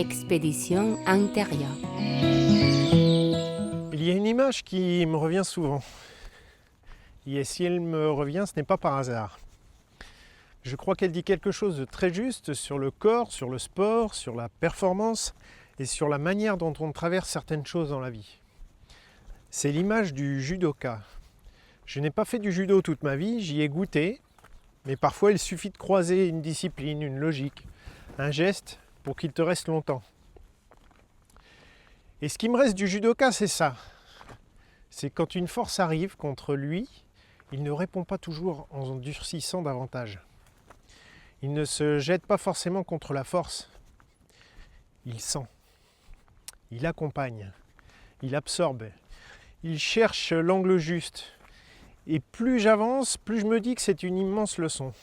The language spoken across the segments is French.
Expédition intérieure. Il y a une image qui me revient souvent. Et si elle me revient, ce n'est pas par hasard. Je crois qu'elle dit quelque chose de très juste sur le corps, sur le sport, sur la performance et sur la manière dont on traverse certaines choses dans la vie. C'est l'image du judoka. Je n'ai pas fait du judo toute ma vie, j'y ai goûté, mais parfois il suffit de croiser une discipline, une logique, un geste pour qu'il te reste longtemps. Et ce qui me reste du judoka, c'est ça. C'est quand une force arrive contre lui, il ne répond pas toujours en durcissant davantage. Il ne se jette pas forcément contre la force. Il sent, il accompagne, il absorbe, il cherche l'angle juste. Et plus j'avance, plus je me dis que c'est une immense leçon.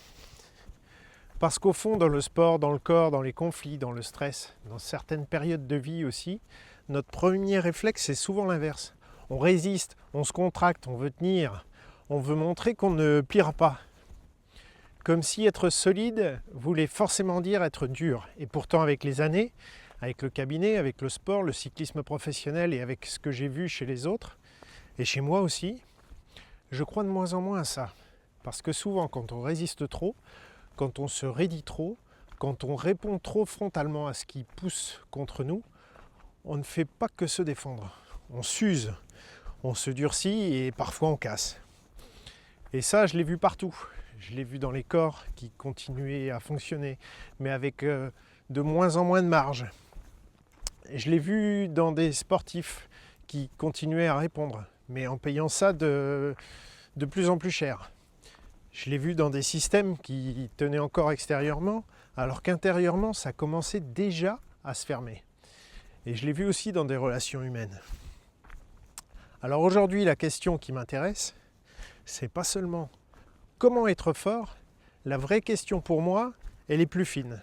Parce qu'au fond, dans le sport, dans le corps, dans les conflits, dans le stress, dans certaines périodes de vie aussi, notre premier réflexe, c'est souvent l'inverse. On résiste, on se contracte, on veut tenir, on veut montrer qu'on ne pliera pas. Comme si être solide voulait forcément dire être dur. Et pourtant, avec les années, avec le cabinet, avec le sport, le cyclisme professionnel et avec ce que j'ai vu chez les autres, et chez moi aussi, je crois de moins en moins à ça. Parce que souvent, quand on résiste trop, quand on se raidit trop, quand on répond trop frontalement à ce qui pousse contre nous, on ne fait pas que se défendre. On s'use, on se durcit et parfois on casse. Et ça, je l'ai vu partout. Je l'ai vu dans les corps qui continuaient à fonctionner, mais avec de moins en moins de marge. Et je l'ai vu dans des sportifs qui continuaient à répondre, mais en payant ça de plus en plus cher. Je l'ai vu dans des systèmes qui tenaient encore extérieurement, alors qu'intérieurement, ça commençait déjà à se fermer. Et je l'ai vu aussi dans des relations humaines. Alors aujourd'hui, la question qui m'intéresse, c'est pas seulement comment être fort, la vraie question pour moi, elle est plus fine.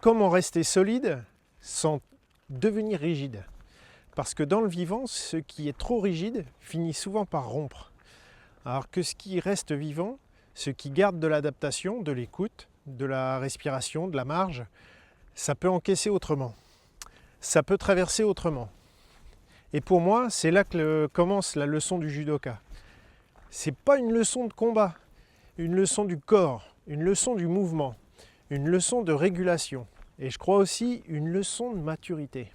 Comment rester solide sans devenir rigide? Parce que dans le vivant, ce qui est trop rigide finit souvent par rompre. Alors que ce qui reste vivant, ce qui garde de l'adaptation, de l'écoute, de la respiration, de la marge, ça peut encaisser autrement. Ça peut traverser autrement. Et pour moi, c'est là que commence la leçon du judoka. C'est pas une leçon de combat, une leçon du corps, une leçon du mouvement, une leçon de régulation. Et je crois aussi une leçon de maturité.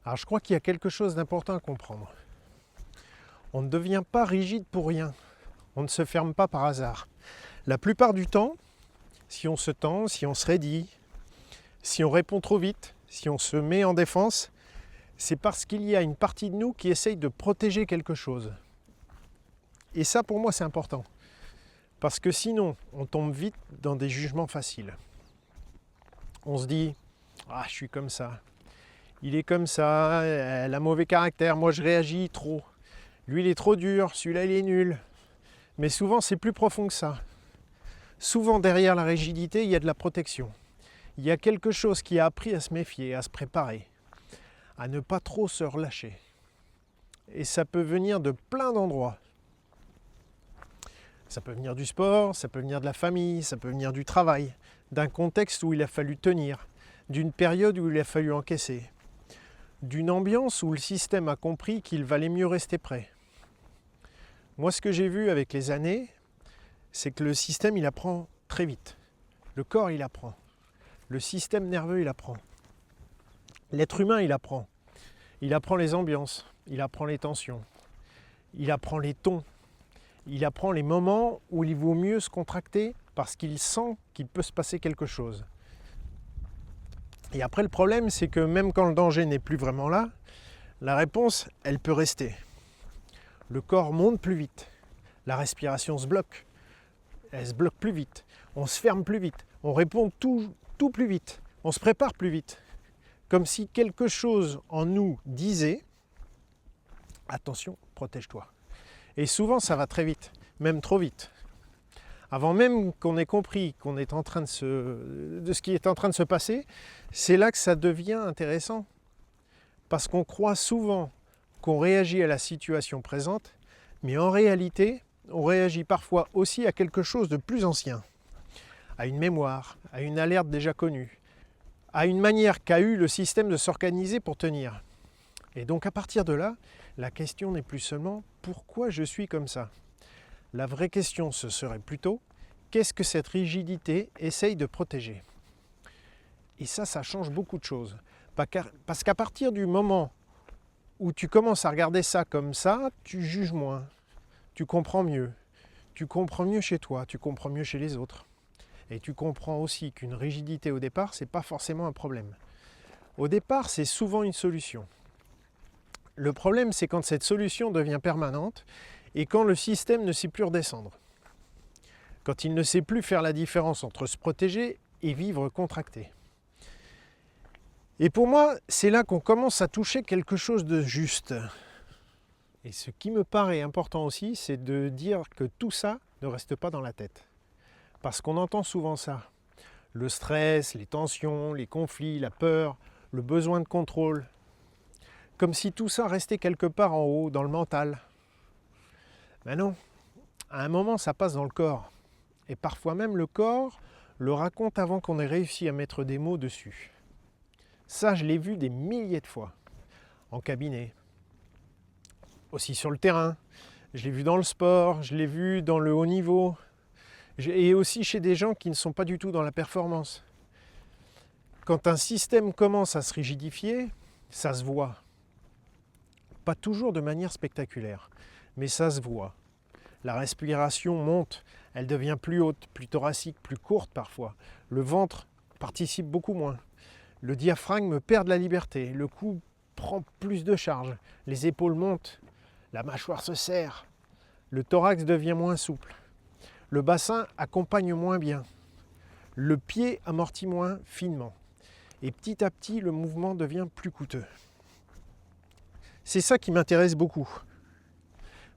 Alors je crois qu'il y a quelque chose d'important à comprendre. On ne devient pas rigide pour rien. On ne se ferme pas par hasard. La plupart du temps, si on se tend, si on se raidit, si on répond trop vite, si on se met en défense, c'est parce qu'il y a une partie de nous qui essaye de protéger quelque chose. Et ça, pour moi, c'est important. Parce que sinon, on tombe vite dans des jugements faciles. On se dit « Ah, je suis comme ça. Il est comme ça, elle a mauvais caractère, moi je réagis trop. Lui, il est trop dur, celui-là, il est nul. » Mais souvent, c'est plus profond que ça. Souvent, derrière la rigidité, il y a de la protection. Il y a quelque chose qui a appris à se méfier, à se préparer, à ne pas trop se relâcher. Et ça peut venir de plein d'endroits. Ça peut venir du sport, ça peut venir de la famille, ça peut venir du travail, d'un contexte où il a fallu tenir, d'une période où il a fallu encaisser, d'une ambiance où le système a compris qu'il valait mieux rester prêt. Moi, ce que j'ai vu avec les années, c'est que le système, il apprend très vite. Le corps, il apprend. Le système nerveux, il apprend. L'être humain, il apprend. Il apprend les ambiances, il apprend les tensions, il apprend les tons, il apprend les moments où il vaut mieux se contracter parce qu'il sent qu'il peut se passer quelque chose. Et après, le problème, c'est que même quand le danger n'est plus vraiment là, la réponse, elle peut rester. Le corps monte plus vite, la respiration se bloque, elle se bloque plus vite, on se ferme plus vite, on répond tout plus vite, on se prépare plus vite. Comme si quelque chose en nous disait « Attention, protège-toi ». Et souvent, ça va très vite, même trop vite. Avant même qu'on ait compris qu'on est en train de ce qui est en train de se passer, c'est là que ça devient intéressant. Parce qu'on croit souvent qu'on réagit à la situation présente, mais en réalité, on réagit parfois aussi à quelque chose de plus ancien, à une mémoire, à une alerte déjà connue, à une manière qu'a eu le système de s'organiser pour tenir. Et donc à partir de là, la question n'est plus seulement pourquoi je suis comme ça. La vraie question, ce serait plutôt qu'est-ce que cette rigidité essaye de protéger. Et ça change beaucoup de choses. Parce qu'à partir du moment où tu commences à regarder ça comme ça, tu juges moins, tu comprends mieux. Tu comprends mieux chez toi, tu comprends mieux chez les autres. Et tu comprends aussi qu'une rigidité au départ, ce n'est pas forcément un problème. Au départ, c'est souvent une solution. Le problème, c'est quand cette solution devient permanente et quand le système ne sait plus redescendre. Quand il ne sait plus faire la différence entre se protéger et vivre contracté. Et pour moi, c'est là qu'on commence à toucher quelque chose de juste. Et ce qui me paraît important aussi, c'est de dire que tout ça ne reste pas dans la tête. Parce qu'on entend souvent ça. Le stress, les tensions, les conflits, la peur, le besoin de contrôle. Comme si tout ça restait quelque part en haut, dans le mental. Ben non, à un moment ça passe dans le corps. Et parfois même le corps le raconte avant qu'on ait réussi à mettre des mots dessus. Ça, je l'ai vu des milliers de fois. En cabinet. Aussi sur le terrain. Je l'ai vu dans le sport, je l'ai vu dans le haut niveau. Et aussi chez des gens qui ne sont pas du tout dans la performance. Quand un système commence à se rigidifier, ça se voit. Pas toujours de manière spectaculaire, mais ça se voit. La respiration monte, elle devient plus haute, plus thoracique, plus courte parfois. Le ventre participe beaucoup moins. Le diaphragme perd de la liberté, le cou prend plus de charge, les épaules montent, la mâchoire se serre, le thorax devient moins souple, le bassin accompagne moins bien, le pied amortit moins finement, et petit à petit le mouvement devient plus coûteux. C'est ça qui m'intéresse beaucoup,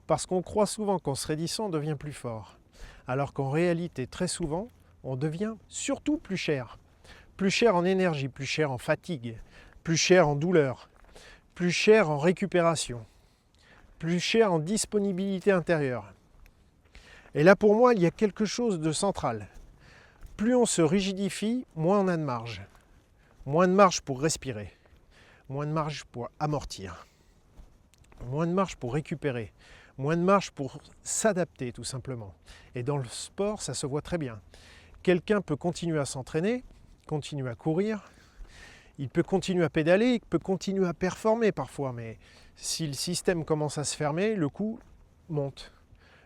parce qu'on croit souvent qu'en se raidissant on devient plus fort, alors qu'en réalité très souvent on devient surtout plus cher en énergie, plus cher en fatigue, plus cher en douleur, plus cher en récupération, plus cher en disponibilité intérieure. Et là pour moi il y a quelque chose de central. Plus on se rigidifie, moins on a de marge. Moins de marge pour respirer, moins de marge pour amortir, moins de marge pour récupérer, moins de marge pour s'adapter tout simplement. Et dans le sport, ça se voit très bien. Quelqu'un peut continuer à s'entraîner, continuer à courir, il peut continuer à pédaler, il peut continuer à performer parfois, mais si le système commence à se fermer, le coût monte.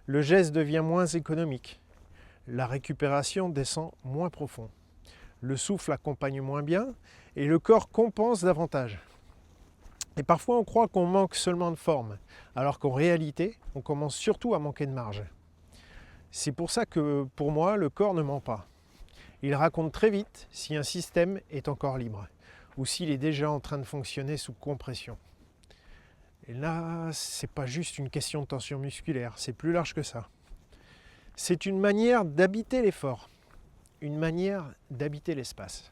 Le geste devient moins économique. La récupération descend moins profond. Le souffle accompagne moins bien et le corps compense davantage. Et parfois on croit qu'on manque seulement de forme, alors qu'en réalité, on commence surtout à manquer de marge. C'est pour ça que pour moi, le corps ne ment pas. Il raconte très vite si un système est encore libre ou s'il est déjà en train de fonctionner sous compression. Et là, c'est pas juste une question de tension musculaire, c'est plus large que ça. C'est une manière d'habiter l'effort, une manière d'habiter l'espace,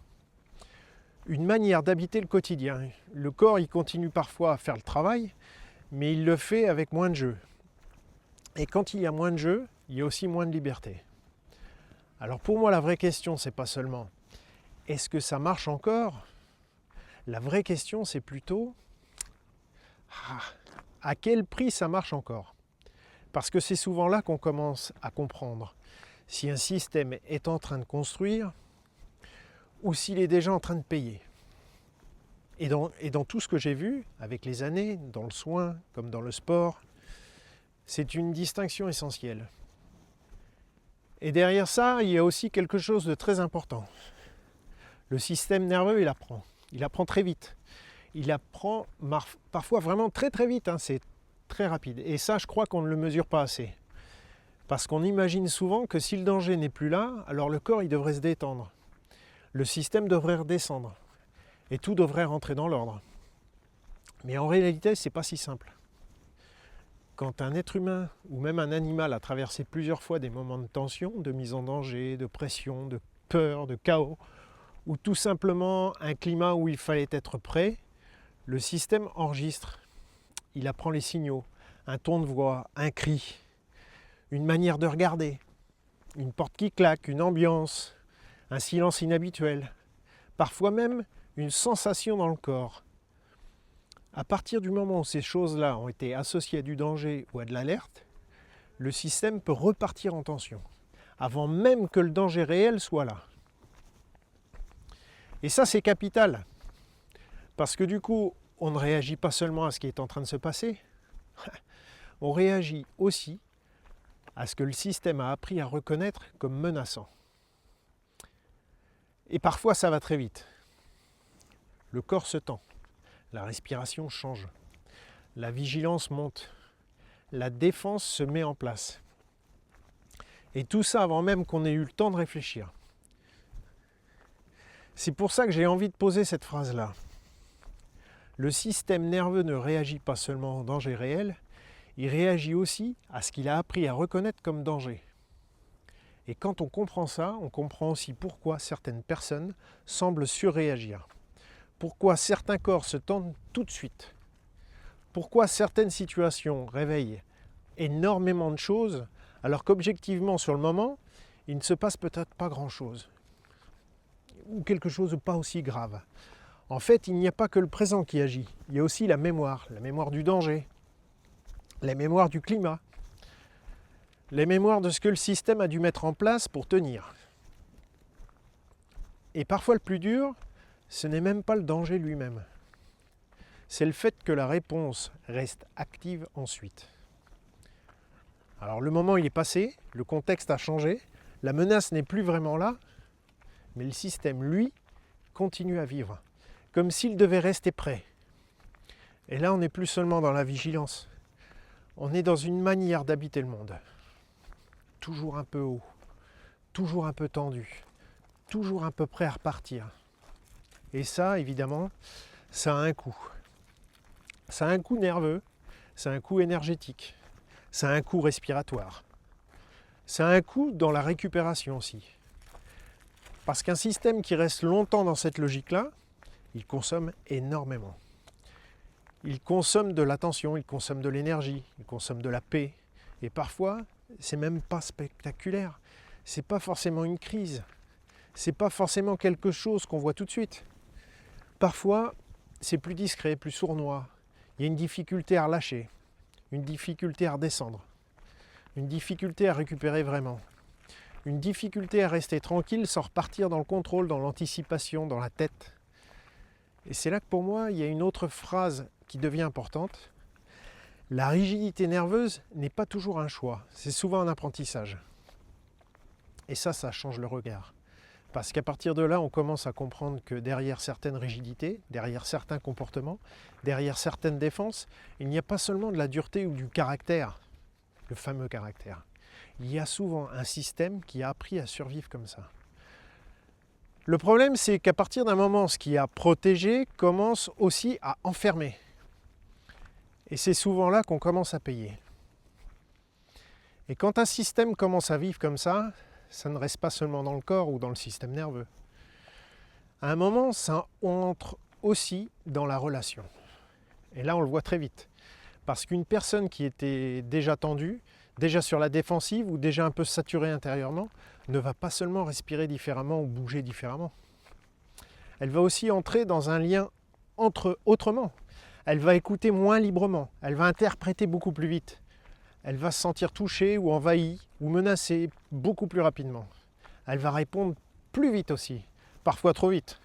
une manière d'habiter le quotidien. Le corps, il continue parfois à faire le travail, mais il le fait avec moins de jeu. Et quand il y a moins de jeu, il y a aussi moins de liberté. Alors pour moi, la vraie question, c'est pas seulement est-ce que ça marche encore ? La vraie question, c'est plutôt à quel prix ça marche encore ? Parce que c'est souvent là qu'on commence à comprendre si un système est en train de construire ou s'il est déjà en train de payer. Et dans tout ce que j'ai vu, avec les années, dans le soin comme dans le sport, c'est une distinction essentielle. Et derrière ça, il y a aussi quelque chose de très important. Le système nerveux, il apprend très vite. Il apprend parfois vraiment très très vite, c'est très rapide. Et ça, je crois qu'on ne le mesure pas assez. Parce qu'on imagine souvent que si le danger n'est plus là, alors le corps il devrait se détendre. Le système devrait redescendre. Et tout devrait rentrer dans l'ordre. Mais en réalité, c'est pas si simple. Quand un être humain ou même un animal a traversé plusieurs fois des moments de tension, de mise en danger, de pression, de peur, de chaos, ou tout simplement un climat où il fallait être prêt, le système enregistre. Il apprend les signaux, un ton de voix, un cri, une manière de regarder, une porte qui claque, une ambiance, un silence inhabituel. parfois même une sensation dans le corps. À partir du moment où ces choses-là ont été associées à du danger ou à de l'alerte, le système peut repartir en tension, avant même que le danger réel soit là. Et ça, c'est capital, parce que du coup, on ne réagit pas seulement à ce qui est en train de se passer, on réagit aussi à ce que le système a appris à reconnaître comme menaçant. Et parfois, ça va très vite. Le corps se tend, la respiration change, la vigilance monte, la défense se met en place. Et tout ça avant même qu'on ait eu le temps de réfléchir. C'est pour ça que j'ai envie de poser cette phrase-là. Le système nerveux ne réagit pas seulement au danger réel, il réagit aussi à ce qu'il a appris à reconnaître comme danger. Et quand on comprend ça, on comprend aussi pourquoi certaines personnes semblent surréagir. Pourquoi certains corps se tendent tout de suite. Pourquoi certaines situations réveillent énormément de choses, alors qu'objectivement, sur le moment, il ne se passe peut-être pas grand-chose. Ou quelque chose de pas aussi grave. En fait, il n'y a pas que le présent qui agit. Il y a aussi la mémoire du danger, la mémoire du climat, les mémoires de ce que le système a dû mettre en place pour tenir. Et parfois le plus dur, ce n'est même pas le danger lui-même. C'est le fait que la réponse reste active ensuite. Alors le moment il est passé, le contexte a changé, la menace n'est plus vraiment là, mais le système, lui, continue à vivre, comme s'il devait rester prêt. Et là, on n'est plus seulement dans la vigilance, on est dans une manière d'habiter le monde. Toujours un peu haut, toujours un peu tendu, toujours un peu prêt à repartir. Et ça, évidemment, ça a un coût. Ça a un coût nerveux, ça a un coût énergétique, ça a un coût respiratoire. Ça a un coût dans la récupération aussi. Parce qu'un système qui reste longtemps dans cette logique-là, il consomme énormément. Il consomme de l'attention, il consomme de l'énergie, il consomme de la paix. Et parfois, c'est même pas spectaculaire. C'est pas forcément une crise. C'est pas forcément quelque chose qu'on voit tout de suite. Parfois, c'est plus discret, plus sournois. Il y a une difficulté à relâcher, une difficulté à redescendre, une difficulté à récupérer vraiment, une difficulté à rester tranquille sans repartir dans le contrôle, dans l'anticipation, dans la tête. Et c'est là que pour moi, il y a une autre phrase qui devient importante. La rigidité nerveuse n'est pas toujours un choix, c'est souvent un apprentissage. Et ça change le regard. Parce qu'à partir de là, on commence à comprendre que derrière certaines rigidités, derrière certains comportements, derrière certaines défenses, il n'y a pas seulement de la dureté ou du caractère, le fameux caractère. Il y a souvent un système qui a appris à survivre comme ça. Le problème, c'est qu'à partir d'un moment, ce qui a protégé commence aussi à enfermer. Et c'est souvent là qu'on commence à payer. Et quand un système commence à vivre comme ça ne reste pas seulement dans le corps ou dans le système nerveux. À un moment, ça entre aussi dans la relation. Et là, on le voit très vite. Parce qu'une personne qui était déjà tendue, déjà sur la défensive ou déjà un peu saturée intérieurement, ne va pas seulement respirer différemment ou bouger différemment. Elle va aussi entrer dans un lien autrement. Elle va écouter moins librement, elle va interpréter beaucoup plus vite. Elle va se sentir touchée ou envahie ou menacée beaucoup plus rapidement. Elle va répondre plus vite aussi, parfois trop vite.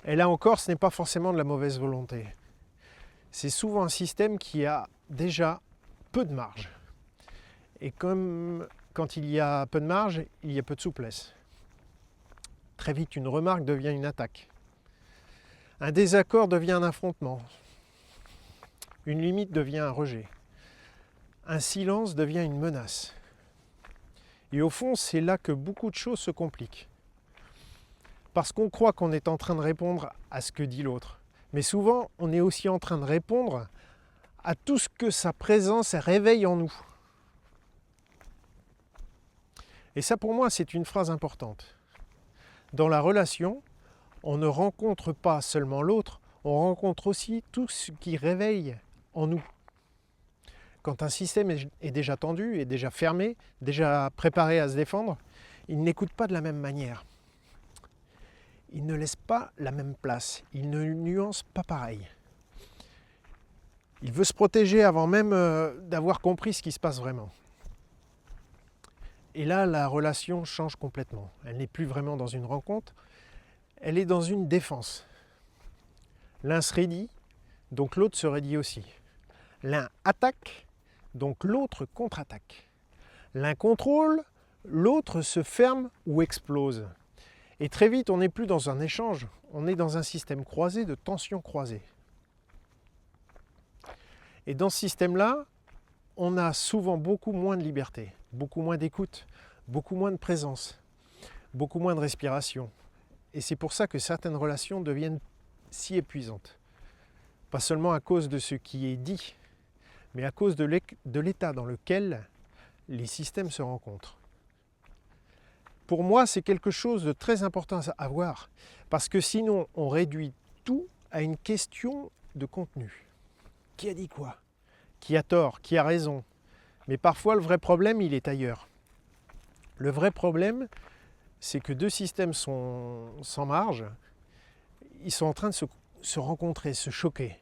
Et là encore, ce n'est pas forcément de la mauvaise volonté. C'est souvent un système qui a déjà peu de marge. Et comme quand il y a peu de marge, il y a peu de souplesse. Très vite, une remarque devient une attaque. Un désaccord devient un affrontement. Une limite devient un rejet. Un silence devient une menace. Et au fond, c'est là que beaucoup de choses se compliquent. Parce qu'on croit qu'on est en train de répondre à ce que dit l'autre. Mais souvent, on est aussi en train de répondre à tout ce que sa présence réveille en nous. Et ça, pour moi, c'est une phrase importante. Dans la relation, on ne rencontre pas seulement l'autre, on rencontre aussi tout ce qui réveille en nous. Quand un système est déjà tendu, est déjà fermé, déjà préparé à se défendre, il n'écoute pas de la même manière. il ne laisse pas la même place, il ne nuance pas pareil. Il veut se protéger avant même d'avoir compris ce qui se passe vraiment. Et là, la relation change complètement. Elle n'est plus vraiment dans une rencontre, elle est dans une défense. L'un se raidit, donc l'autre se raidit aussi. L'un attaque, donc l'autre contre-attaque. L'un contrôle, l'autre se ferme ou explose. Et très vite, on n'est plus dans un échange, on est dans un système croisé de tensions croisées. Et dans ce système-là, on a souvent beaucoup moins de liberté, beaucoup moins d'écoute, beaucoup moins de présence, beaucoup moins de respiration. Et c'est pour ça que certaines relations deviennent si épuisantes. Pas seulement à cause de ce qui est dit, mais à cause de l'état dans lequel les systèmes se rencontrent. Pour moi, c'est quelque chose de très important à voir, parce que sinon, on réduit tout à une question de contenu. Qui a dit quoi? Qui a tort? Qui a raison? Mais parfois, le vrai problème, il est ailleurs. Le vrai problème, c'est que deux systèmes sont sans marge, ils sont en train de se rencontrer, se choquer.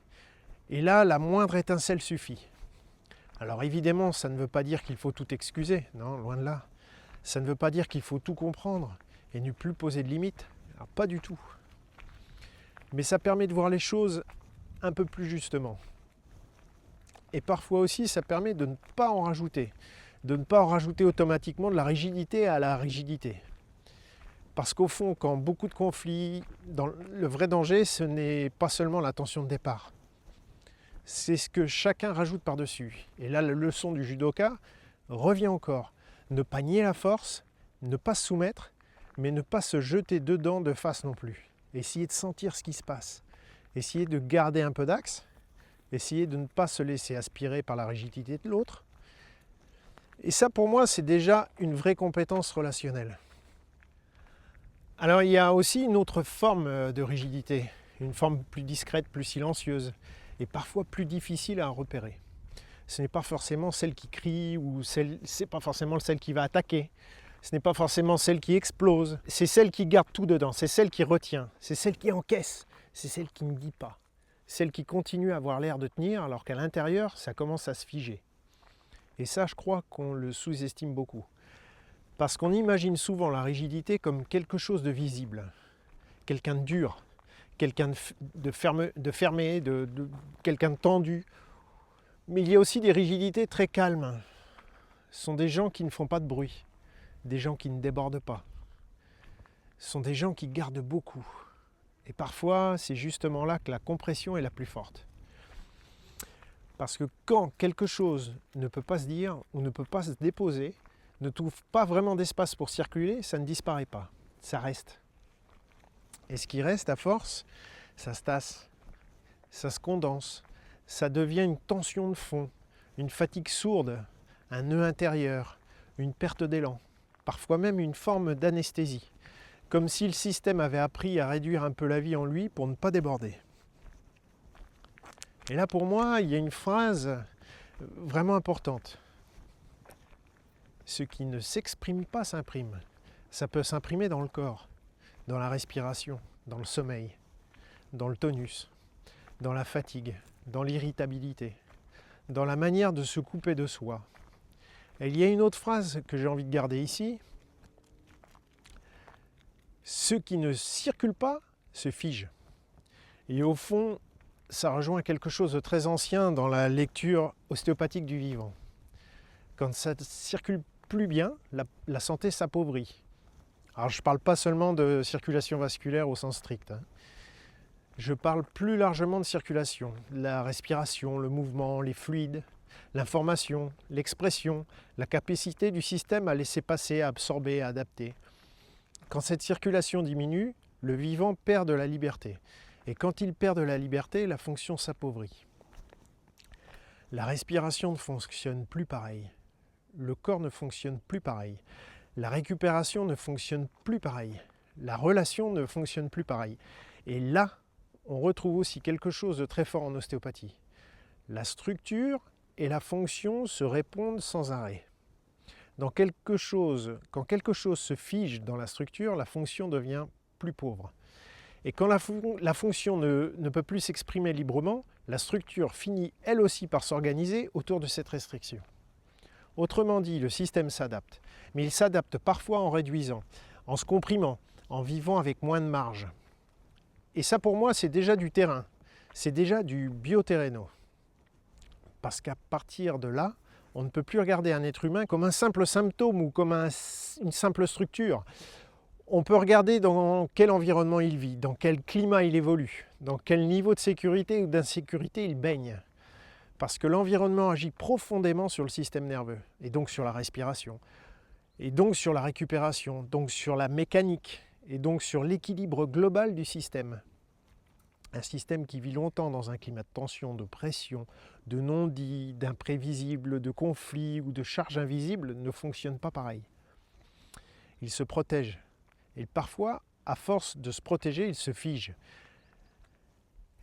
Et là, la moindre étincelle suffit. Alors évidemment, ça ne veut pas dire qu'il faut tout excuser, non, loin de là. Ça ne veut pas dire qu'il faut tout comprendre et ne plus poser de limites. Alors, pas du tout. Mais ça permet de voir les choses un peu plus justement. Et parfois aussi, ça permet de ne pas en rajouter. De ne pas en rajouter automatiquement de la rigidité à la rigidité. Parce qu'au fond, quand beaucoup de conflits, le vrai danger, ce n'est pas seulement la tension de départ. C'est ce que chacun rajoute par-dessus. Et là, la leçon du judoka revient encore. Ne pas nier la force, ne pas se soumettre, mais ne pas se jeter dedans de face non plus. Essayer de sentir ce qui se passe. Essayer de garder un peu d'axe. Essayer de ne pas se laisser aspirer par la rigidité de l'autre. Et ça, pour moi, c'est déjà une vraie compétence relationnelle. Alors, il y a aussi une autre forme de rigidité, une forme plus discrète, plus silencieuse, et parfois plus difficile à repérer. Ce n'est pas forcément celle qui crie, ou c'est pas forcément celle qui va attaquer, ce n'est pas forcément celle qui explose, c'est celle qui garde tout dedans, c'est celle qui retient, c'est celle qui encaisse, c'est celle qui ne dit pas, celle qui continue à avoir l'air de tenir alors qu'à l'intérieur, ça commence à se figer. Et ça, je crois qu'on le sous-estime beaucoup. Parce qu'on imagine souvent la rigidité comme quelque chose de visible, quelqu'un de dur, quelqu'un de fermé, quelqu'un de tendu. Mais il y a aussi des rigidités très calmes. Ce sont des gens qui ne font pas de bruit, des gens qui ne débordent pas. Ce sont des gens qui gardent beaucoup. Et parfois, c'est justement là que la compression est la plus forte. Parce que quand quelque chose ne peut pas se dire ou ne peut pas se déposer, ne trouve pas vraiment d'espace pour circuler, ça ne disparaît pas, ça reste. Et ce qui reste à force, ça se tasse, ça se condense, ça devient une tension de fond, une fatigue sourde, un nœud intérieur, une perte d'élan, parfois même une forme d'anesthésie, comme si le système avait appris à réduire un peu la vie en lui pour ne pas déborder. Et là pour moi, il y a une phrase vraiment importante. Ce qui ne s'exprime pas s'imprime. Ça peut s'imprimer dans le corps, dans la respiration, dans le sommeil, dans le tonus, dans la fatigue, dans l'irritabilité, dans la manière de se couper de soi. Et il y a une autre phrase que j'ai envie de garder ici. Ce qui ne circule pas se fige. Et au fond, ça rejoint quelque chose de très ancien dans la lecture ostéopathique du vivant. Quand ça ne circule plus bien, la santé s'appauvrit. Alors je ne parle pas seulement de circulation vasculaire au sens strict. Je parle plus largement de circulation, la respiration, le mouvement, les fluides, l'information, l'expression, la capacité du système à laisser passer, à absorber, à adapter. Quand cette circulation diminue, le vivant perd de la liberté. Et quand il perd de la liberté, la fonction s'appauvrit. La respiration ne fonctionne plus pareil. Le corps ne fonctionne plus pareil. La récupération ne fonctionne plus pareil. La relation ne fonctionne plus pareil. Et là, on retrouve aussi quelque chose de très fort en ostéopathie. La structure et la fonction se répondent sans arrêt. Quand quelque chose se fige dans la structure, la fonction devient plus pauvre. Et quand la fonction ne peut plus s'exprimer librement, la structure finit elle aussi par s'organiser autour de cette restriction. Autrement dit, le système s'adapte, mais il s'adapte parfois en réduisant, en se comprimant, en vivant avec moins de marge. Et ça pour moi c'est déjà du terrain, c'est déjà du bioterreno. Parce qu'à partir de là, on ne peut plus regarder un être humain comme un simple symptôme ou comme une simple structure. On peut regarder dans quel environnement il vit, dans quel climat il évolue, dans quel niveau de sécurité ou d'insécurité il baigne. Parce que l'environnement agit profondément sur le système nerveux, et donc sur la respiration, et donc sur la récupération, donc sur la mécanique, et donc sur l'équilibre global du système. Un système qui vit longtemps dans un climat de tension, de pression, de non-dit, d'imprévisible, de conflit ou de charge invisible ne fonctionne pas pareil. Il se protège. Et parfois, à force de se protéger, il se fige.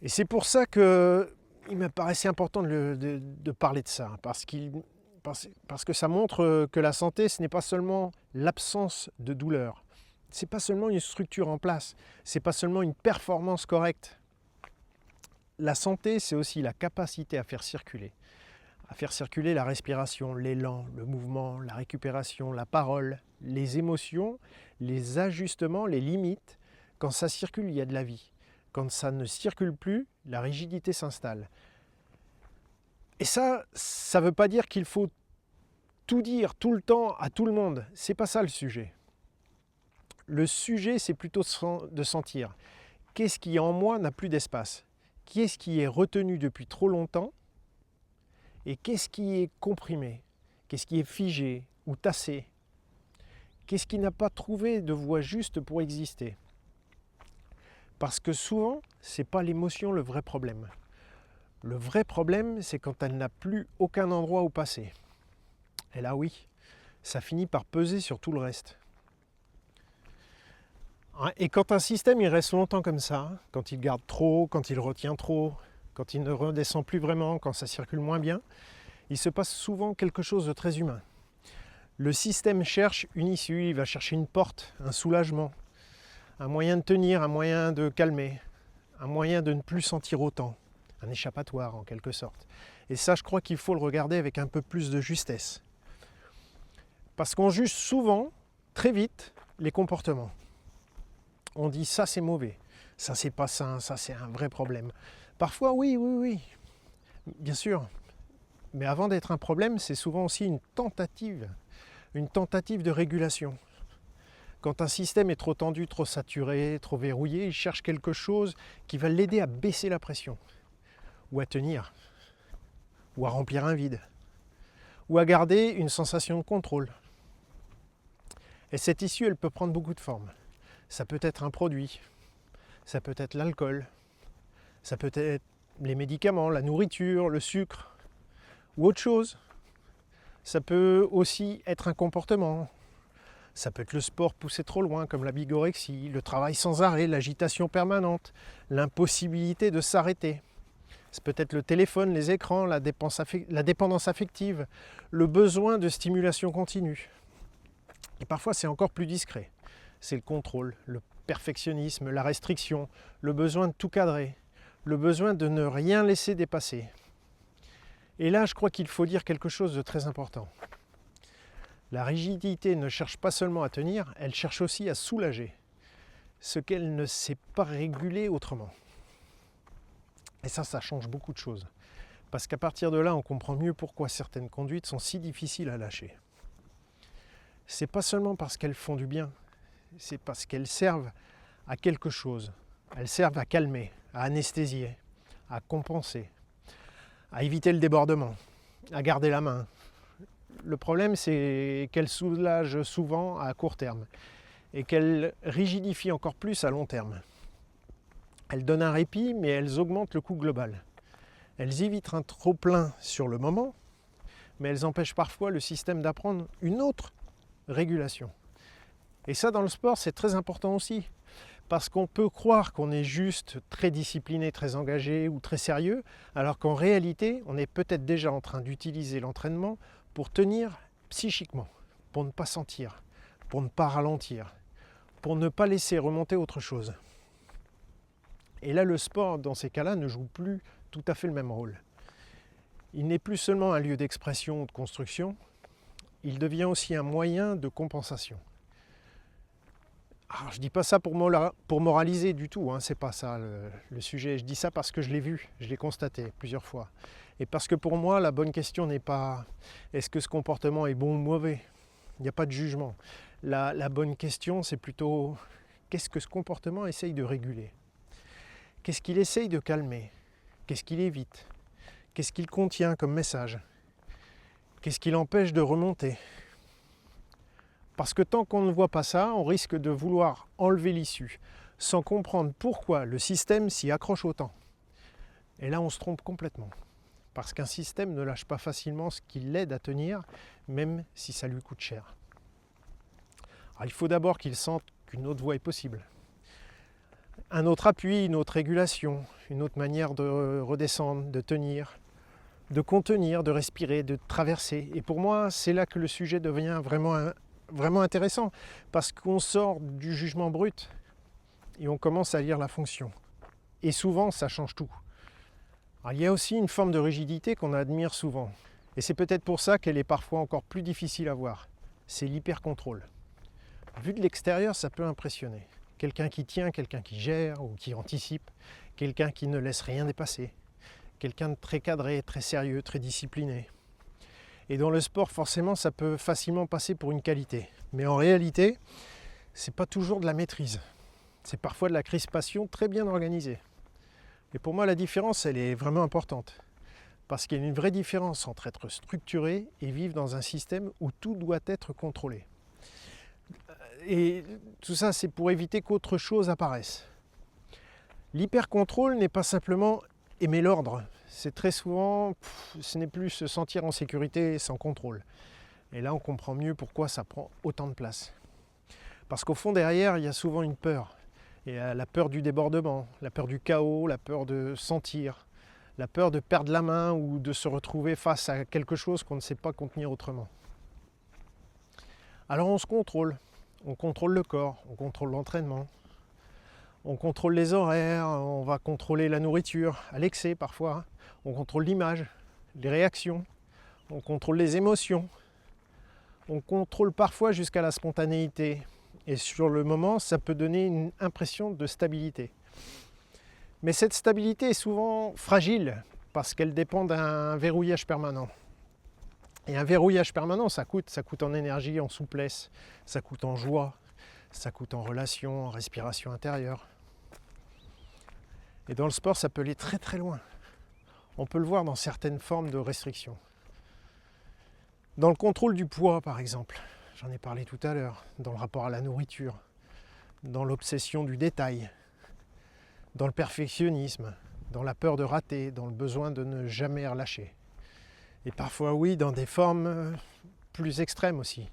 Et c'est pour ça qu'il me paraissait important de parler de ça, parce que ça montre que la santé, ce n'est pas seulement l'absence de douleur, ce n'est pas seulement une structure en place, ce n'est pas seulement une performance correcte. La santé, c'est aussi la capacité à faire circuler la respiration, l'élan, le mouvement, la récupération, la parole, les émotions, les ajustements, les limites. Quand ça circule, il y a de la vie. Quand ça ne circule plus, la rigidité s'installe. Et ça ne veut pas dire qu'il faut tout dire tout le temps à tout le monde. C'est pas ça le sujet. Le sujet, c'est plutôt de sentir qu'est-ce qui en moi n'a plus d'espace, qu'est-ce qui est retenu depuis trop longtemps et qu'est-ce qui est comprimé, qu'est-ce qui est figé ou tassé, qu'est-ce qui n'a pas trouvé de voie juste pour exister. Parce que souvent, ce n'est pas l'émotion le vrai problème. Le vrai problème, c'est quand elle n'a plus aucun endroit où passer. Et là oui, ça finit par peser sur tout le reste. Et quand un système il reste longtemps comme ça, quand il garde trop, quand il retient trop, quand il ne redescend plus vraiment, quand ça circule moins bien, il se passe souvent quelque chose de très humain. Le système cherche une issue, il va chercher une porte, un soulagement, un moyen de tenir, un moyen de calmer, un moyen de ne plus sentir autant, un échappatoire en quelque sorte. Et ça, je crois qu'il faut le regarder avec un peu plus de justesse. Parce qu'on juge souvent, très vite, les comportements. On dit ça c'est mauvais, ça c'est pas sain, ça c'est un vrai problème. Parfois oui, bien sûr. Mais avant d'être un problème, c'est souvent aussi une tentative de régulation. Quand un système est trop tendu, trop saturé, trop verrouillé, il cherche quelque chose qui va l'aider à baisser la pression, ou à tenir, ou à remplir un vide, ou à garder une sensation de contrôle. Et cette issue, elle peut prendre beaucoup de formes. Ça peut être un produit, ça peut être l'alcool, ça peut être les médicaments, la nourriture, le sucre ou autre chose. Ça peut aussi être un comportement. Ça peut être le sport poussé trop loin comme la bigorexie, le travail sans arrêt, l'agitation permanente, l'impossibilité de s'arrêter. Ça peut être le téléphone, les écrans, la dépendance affective, le besoin de stimulation continue. Et parfois c'est encore plus discret. C'est le contrôle, le perfectionnisme, la restriction, le besoin de tout cadrer, le besoin de ne rien laisser dépasser. Et là, je crois qu'il faut dire quelque chose de très important. La rigidité ne cherche pas seulement à tenir, elle cherche aussi à soulager ce qu'elle ne sait pas réguler autrement. Et ça change beaucoup de choses. Parce qu'à partir de là, on comprend mieux pourquoi certaines conduites sont si difficiles à lâcher. C'est pas seulement parce qu'elles font du bien, c'est parce qu'elles servent à quelque chose. Elles servent à calmer, à anesthésier, à compenser, à éviter le débordement, à garder la main. Le problème, c'est qu'elles soulagent souvent à court terme et qu'elles rigidifient encore plus à long terme. Elles donnent un répit, mais elles augmentent le coût global. Elles évitent un trop-plein sur le moment, mais elles empêchent parfois le système d'apprendre une autre régulation. Et ça, dans le sport, c'est très important aussi. Parce qu'on peut croire qu'on est juste très discipliné, très engagé ou très sérieux, alors qu'en réalité, on est peut-être déjà en train d'utiliser l'entraînement pour tenir psychiquement, pour ne pas sentir, pour ne pas ralentir, pour ne pas laisser remonter autre chose. Et là, le sport, dans ces cas-là, ne joue plus tout à fait le même rôle. Il n'est plus seulement un lieu d'expression ou de construction, il devient aussi un moyen de compensation. Alors, je ne dis pas ça pour moraliser du tout, hein, c'est pas ça le sujet. Je dis ça parce que je l'ai vu, je l'ai constaté plusieurs fois. Et parce que pour moi, la bonne question n'est pas est-ce que ce comportement est bon ou mauvais. Il n'y a pas de jugement. La bonne question, c'est plutôt qu'est-ce que ce comportement essaye de réguler? Qu'est-ce qu'il essaye de calmer? Qu'est-ce qu'il évite? Qu'est-ce qu'il contient comme message? Qu'est-ce qui l'empêche de remonter? Parce que tant qu'on ne voit pas ça, on risque de vouloir enlever l'issue, sans comprendre pourquoi le système s'y accroche autant. Et là, on se trompe complètement. Parce qu'un système ne lâche pas facilement ce qui l'aide à tenir, même si ça lui coûte cher. Alors, il faut d'abord qu'il sente qu'une autre voie est possible. Un autre appui, une autre régulation, une autre manière de redescendre, de tenir, de contenir, de respirer, de traverser. Et pour moi, c'est là que le sujet devient vraiment intéressant, parce qu'on sort du jugement brut et on commence à lire la fonction. Et souvent, ça change tout. Alors, il y a aussi une forme de rigidité qu'on admire souvent. Et c'est peut-être pour ça qu'elle est parfois encore plus difficile à voir. C'est l'hyper-contrôle. Vu de l'extérieur, ça peut impressionner. Quelqu'un qui tient, quelqu'un qui gère ou qui anticipe, quelqu'un qui ne laisse rien dépasser, quelqu'un de très cadré, très sérieux, très discipliné. Et dans le sport, forcément, ça peut facilement passer pour une qualité. Mais en réalité, c'est pas toujours de la maîtrise. C'est parfois de la crispation très bien organisée. Et pour moi, la différence, elle est vraiment importante. Parce qu'il y a une vraie différence entre être structuré et vivre dans un système où tout doit être contrôlé. Et tout ça, c'est pour éviter qu'autre chose apparaisse. L'hyper-contrôle n'est pas simplement aimer l'ordre. C'est très souvent, ce n'est plus se sentir en sécurité sans contrôle. Et là, on comprend mieux pourquoi ça prend autant de place. Parce qu'au fond, derrière, il y a souvent une peur. Il y a la peur du débordement, la peur du chaos, la peur de sentir, la peur de perdre la main ou de se retrouver face à quelque chose qu'on ne sait pas contenir autrement. Alors on se contrôle. On contrôle le corps, on contrôle l'entraînement, on contrôle les horaires, on va contrôler la nourriture, à l'excès parfois, on contrôle l'image, les réactions, on contrôle les émotions, on contrôle parfois jusqu'à la spontanéité. Et sur le moment, ça peut donner une impression de stabilité. Mais cette stabilité est souvent fragile parce qu'elle dépend d'un verrouillage permanent. Et un verrouillage permanent, ça coûte en énergie, en souplesse, ça coûte en joie, ça coûte en relation, en respiration intérieure. Et dans le sport, ça peut aller très très loin. On peut le voir dans certaines formes de restriction. Dans le contrôle du poids, par exemple, j'en ai parlé tout à l'heure, dans le rapport à la nourriture, dans l'obsession du détail, dans le perfectionnisme, dans la peur de rater, dans le besoin de ne jamais relâcher. Et parfois, oui, dans des formes plus extrêmes aussi.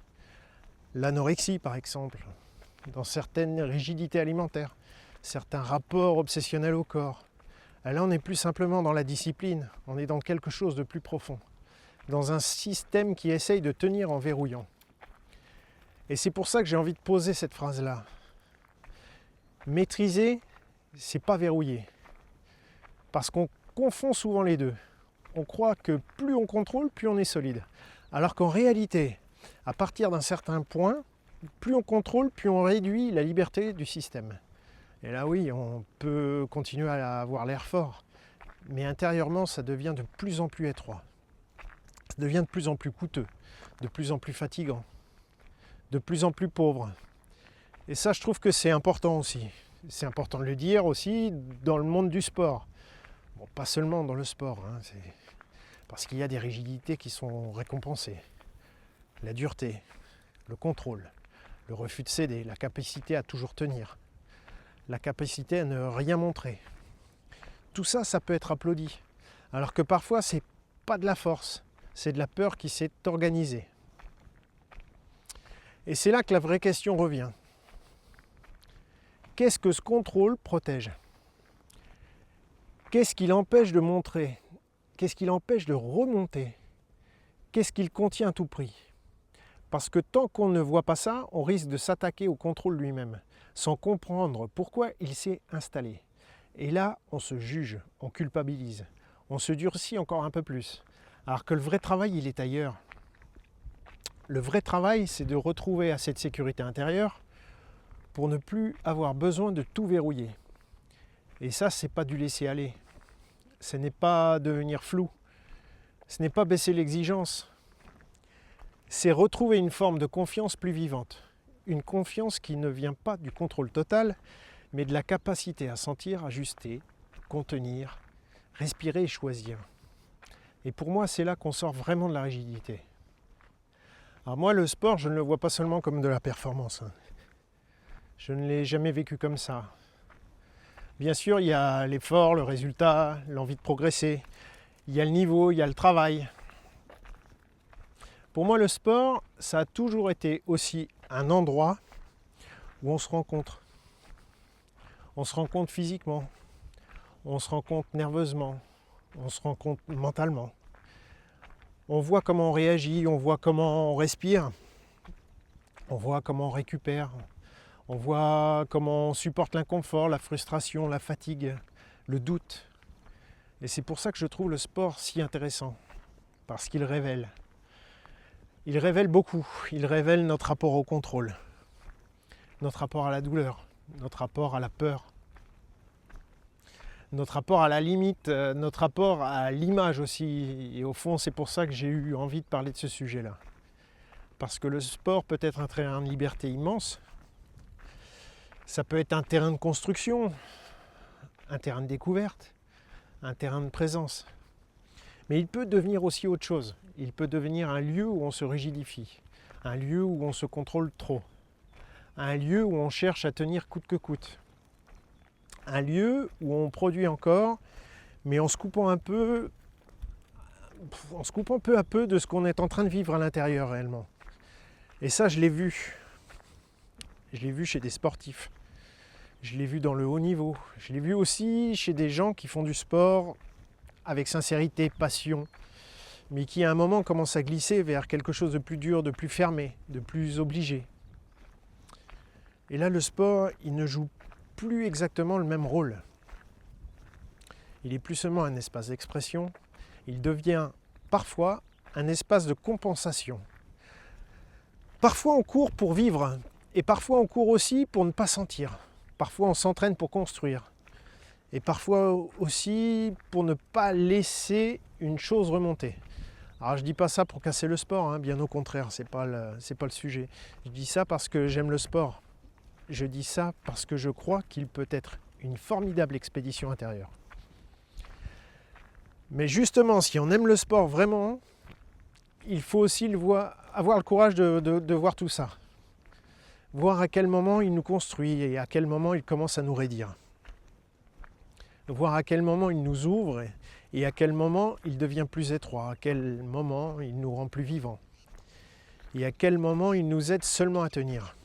L'anorexie, par exemple, dans certaines rigidités alimentaires, certains rapports obsessionnels au corps. Là, on n'est plus simplement dans la discipline, on est dans quelque chose de plus profond, dans un système qui essaye de tenir en verrouillant. Et c'est pour ça que j'ai envie de poser cette phrase-là. Maîtriser, c'est pas verrouiller. Parce qu'on confond souvent les deux. On croit que plus on contrôle, plus on est solide. Alors qu'en réalité, à partir d'un certain point, plus on contrôle, plus on réduit la liberté du système. Et là oui, on peut continuer à avoir l'air fort, mais intérieurement, ça devient de plus en plus étroit. Ça devient de plus en plus coûteux, de plus en plus fatigant, de plus en plus pauvre. Et ça, je trouve que c'est important aussi. C'est important de le dire aussi dans le monde du sport. Bon, pas seulement dans le sport, parce qu'il y a des rigidités qui sont récompensées. La dureté, le contrôle, le refus de céder, la capacité à toujours tenir, la capacité à ne rien montrer. Tout ça, ça peut être applaudi. Alors que parfois, c'est pas de la force, c'est de la peur qui s'est organisée. Et c'est là que la vraie question revient. Qu'est-ce que ce contrôle protège ? Qu'est-ce qui l'empêche de montrer ? Qu'est-ce qui l'empêche de remonter ? Qu'est-ce qu'il contient à tout prix ? Parce que tant qu'on ne voit pas ça, on risque de s'attaquer au contrôle lui-même, sans comprendre pourquoi il s'est installé. Et là, on se juge, on culpabilise, on se durcit encore un peu plus. Alors que le vrai travail, il est ailleurs. Le vrai travail, c'est de retrouver cette sécurité intérieure pour ne plus avoir besoin de tout verrouiller. Et ça, c'est pas du laisser aller. Ce n'est pas devenir flou. Ce n'est pas baisser l'exigence. C'est retrouver une forme de confiance plus vivante. Une confiance qui ne vient pas du contrôle total, mais de la capacité à sentir, ajuster, contenir, respirer et choisir. Et pour moi, c'est là qu'on sort vraiment de la rigidité. Alors moi, le sport, je ne le vois pas seulement comme de la performance. Je ne l'ai jamais vécu comme ça. Bien sûr, il y a l'effort, le résultat, l'envie de progresser. Il y a le niveau, il y a le travail. Pour moi, le sport, ça a toujours été aussi un endroit où on se rencontre. On se rencontre physiquement, on se rencontre nerveusement, on se rencontre mentalement. On voit comment on réagit, on voit comment on respire, on voit comment on récupère, on voit comment on supporte l'inconfort, la frustration, la fatigue, le doute. Et c'est pour ça que je trouve le sport si intéressant, parce qu'il révèle. Il révèle beaucoup, il révèle notre rapport au contrôle, notre rapport à la douleur, notre rapport à la peur, notre rapport à la limite, notre rapport à l'image aussi. Et au fond, c'est pour ça que j'ai eu envie de parler de ce sujet-là. Parce que le sport peut être un terrain de liberté immense. Ça peut être un terrain de construction, un terrain de découverte, un terrain de présence. Mais il peut devenir aussi autre chose. Il peut devenir un lieu où on se rigidifie, un lieu où on se contrôle trop, un lieu où on cherche à tenir coûte que coûte. Un lieu où on produit encore, mais en se coupant peu à peu de ce qu'on est en train de vivre à l'intérieur réellement. Et ça, je l'ai vu. Je l'ai vu chez des sportifs. Je l'ai vu dans le haut niveau. Je l'ai vu aussi chez des gens qui font du sport avec sincérité, passion, mais qui à un moment commencent à glisser vers quelque chose de plus dur, de plus fermé, de plus obligé. Et là, le sport, il ne joue plus exactement le même rôle. Il est plus seulement un espace d'expression, il devient parfois un espace de compensation. Parfois on court pour vivre, et parfois on court aussi pour ne pas sentir. Parfois on s'entraîne pour construire, et parfois aussi pour ne pas laisser une chose remonter. Alors je dis pas ça pour casser le sport, bien au contraire, c'est pas le sujet. Je dis ça parce que j'aime le sport. Je dis ça parce que je crois qu'il peut être une formidable expédition intérieure. Mais justement, si on aime le sport vraiment, il faut aussi avoir le courage de voir tout ça. Voir à quel moment il nous construit et à quel moment il commence à nous raidir. Voir à quel moment il nous ouvre et à quel moment il devient plus étroit, à quel moment il nous rend plus vivants et à quel moment il nous aide seulement à tenir.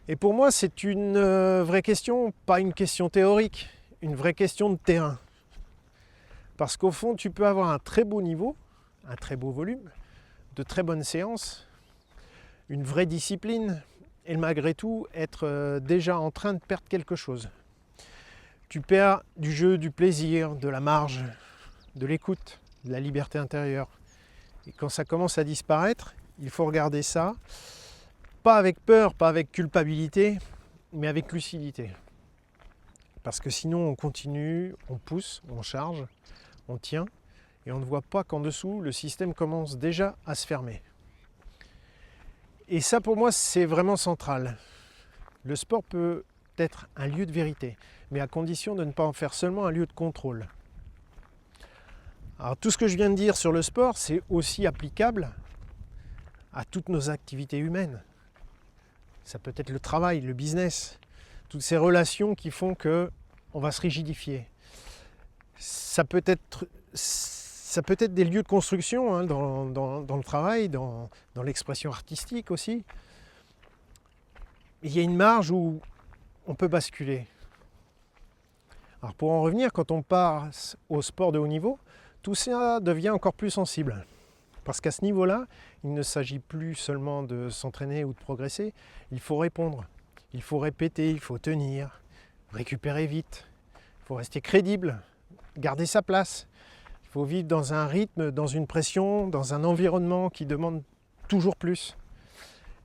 Et pour moi, c'est une vraie question, pas une question théorique, une vraie question de terrain. Parce qu'au fond, tu peux avoir un très beau niveau, un très beau volume, de très bonnes séances, une vraie discipline, et malgré tout, être déjà en train de perdre quelque chose. Tu perds du jeu, du plaisir, de la marge, de l'écoute, de la liberté intérieure. Et quand ça commence à disparaître, il faut regarder ça, pas avec peur, pas avec culpabilité, mais avec lucidité. Parce que sinon on continue, on pousse, on charge, on tient, et on ne voit pas qu'en dessous, le système commence déjà à se fermer. Et ça pour moi, c'est vraiment central. Le sport peut être un lieu de vérité, mais à condition de ne pas en faire seulement un lieu de contrôle. Alors tout ce que je viens de dire sur le sport, c'est aussi applicable à toutes nos activités humaines. Ça peut être le travail, le business, toutes ces relations qui font qu'on va se rigidifier. Ça peut être des lieux de construction dans le travail, dans l'expression artistique aussi. Il y a une marge où on peut basculer. Alors pour en revenir, quand on passe au sport de haut niveau, tout ça devient encore plus sensible. Parce qu'à ce niveau-là, il ne s'agit plus seulement de s'entraîner ou de progresser, il faut répondre, il faut répéter, il faut tenir, récupérer vite, il faut rester crédible, garder sa place. Il faut vivre dans un rythme, dans une pression, dans un environnement qui demande toujours plus.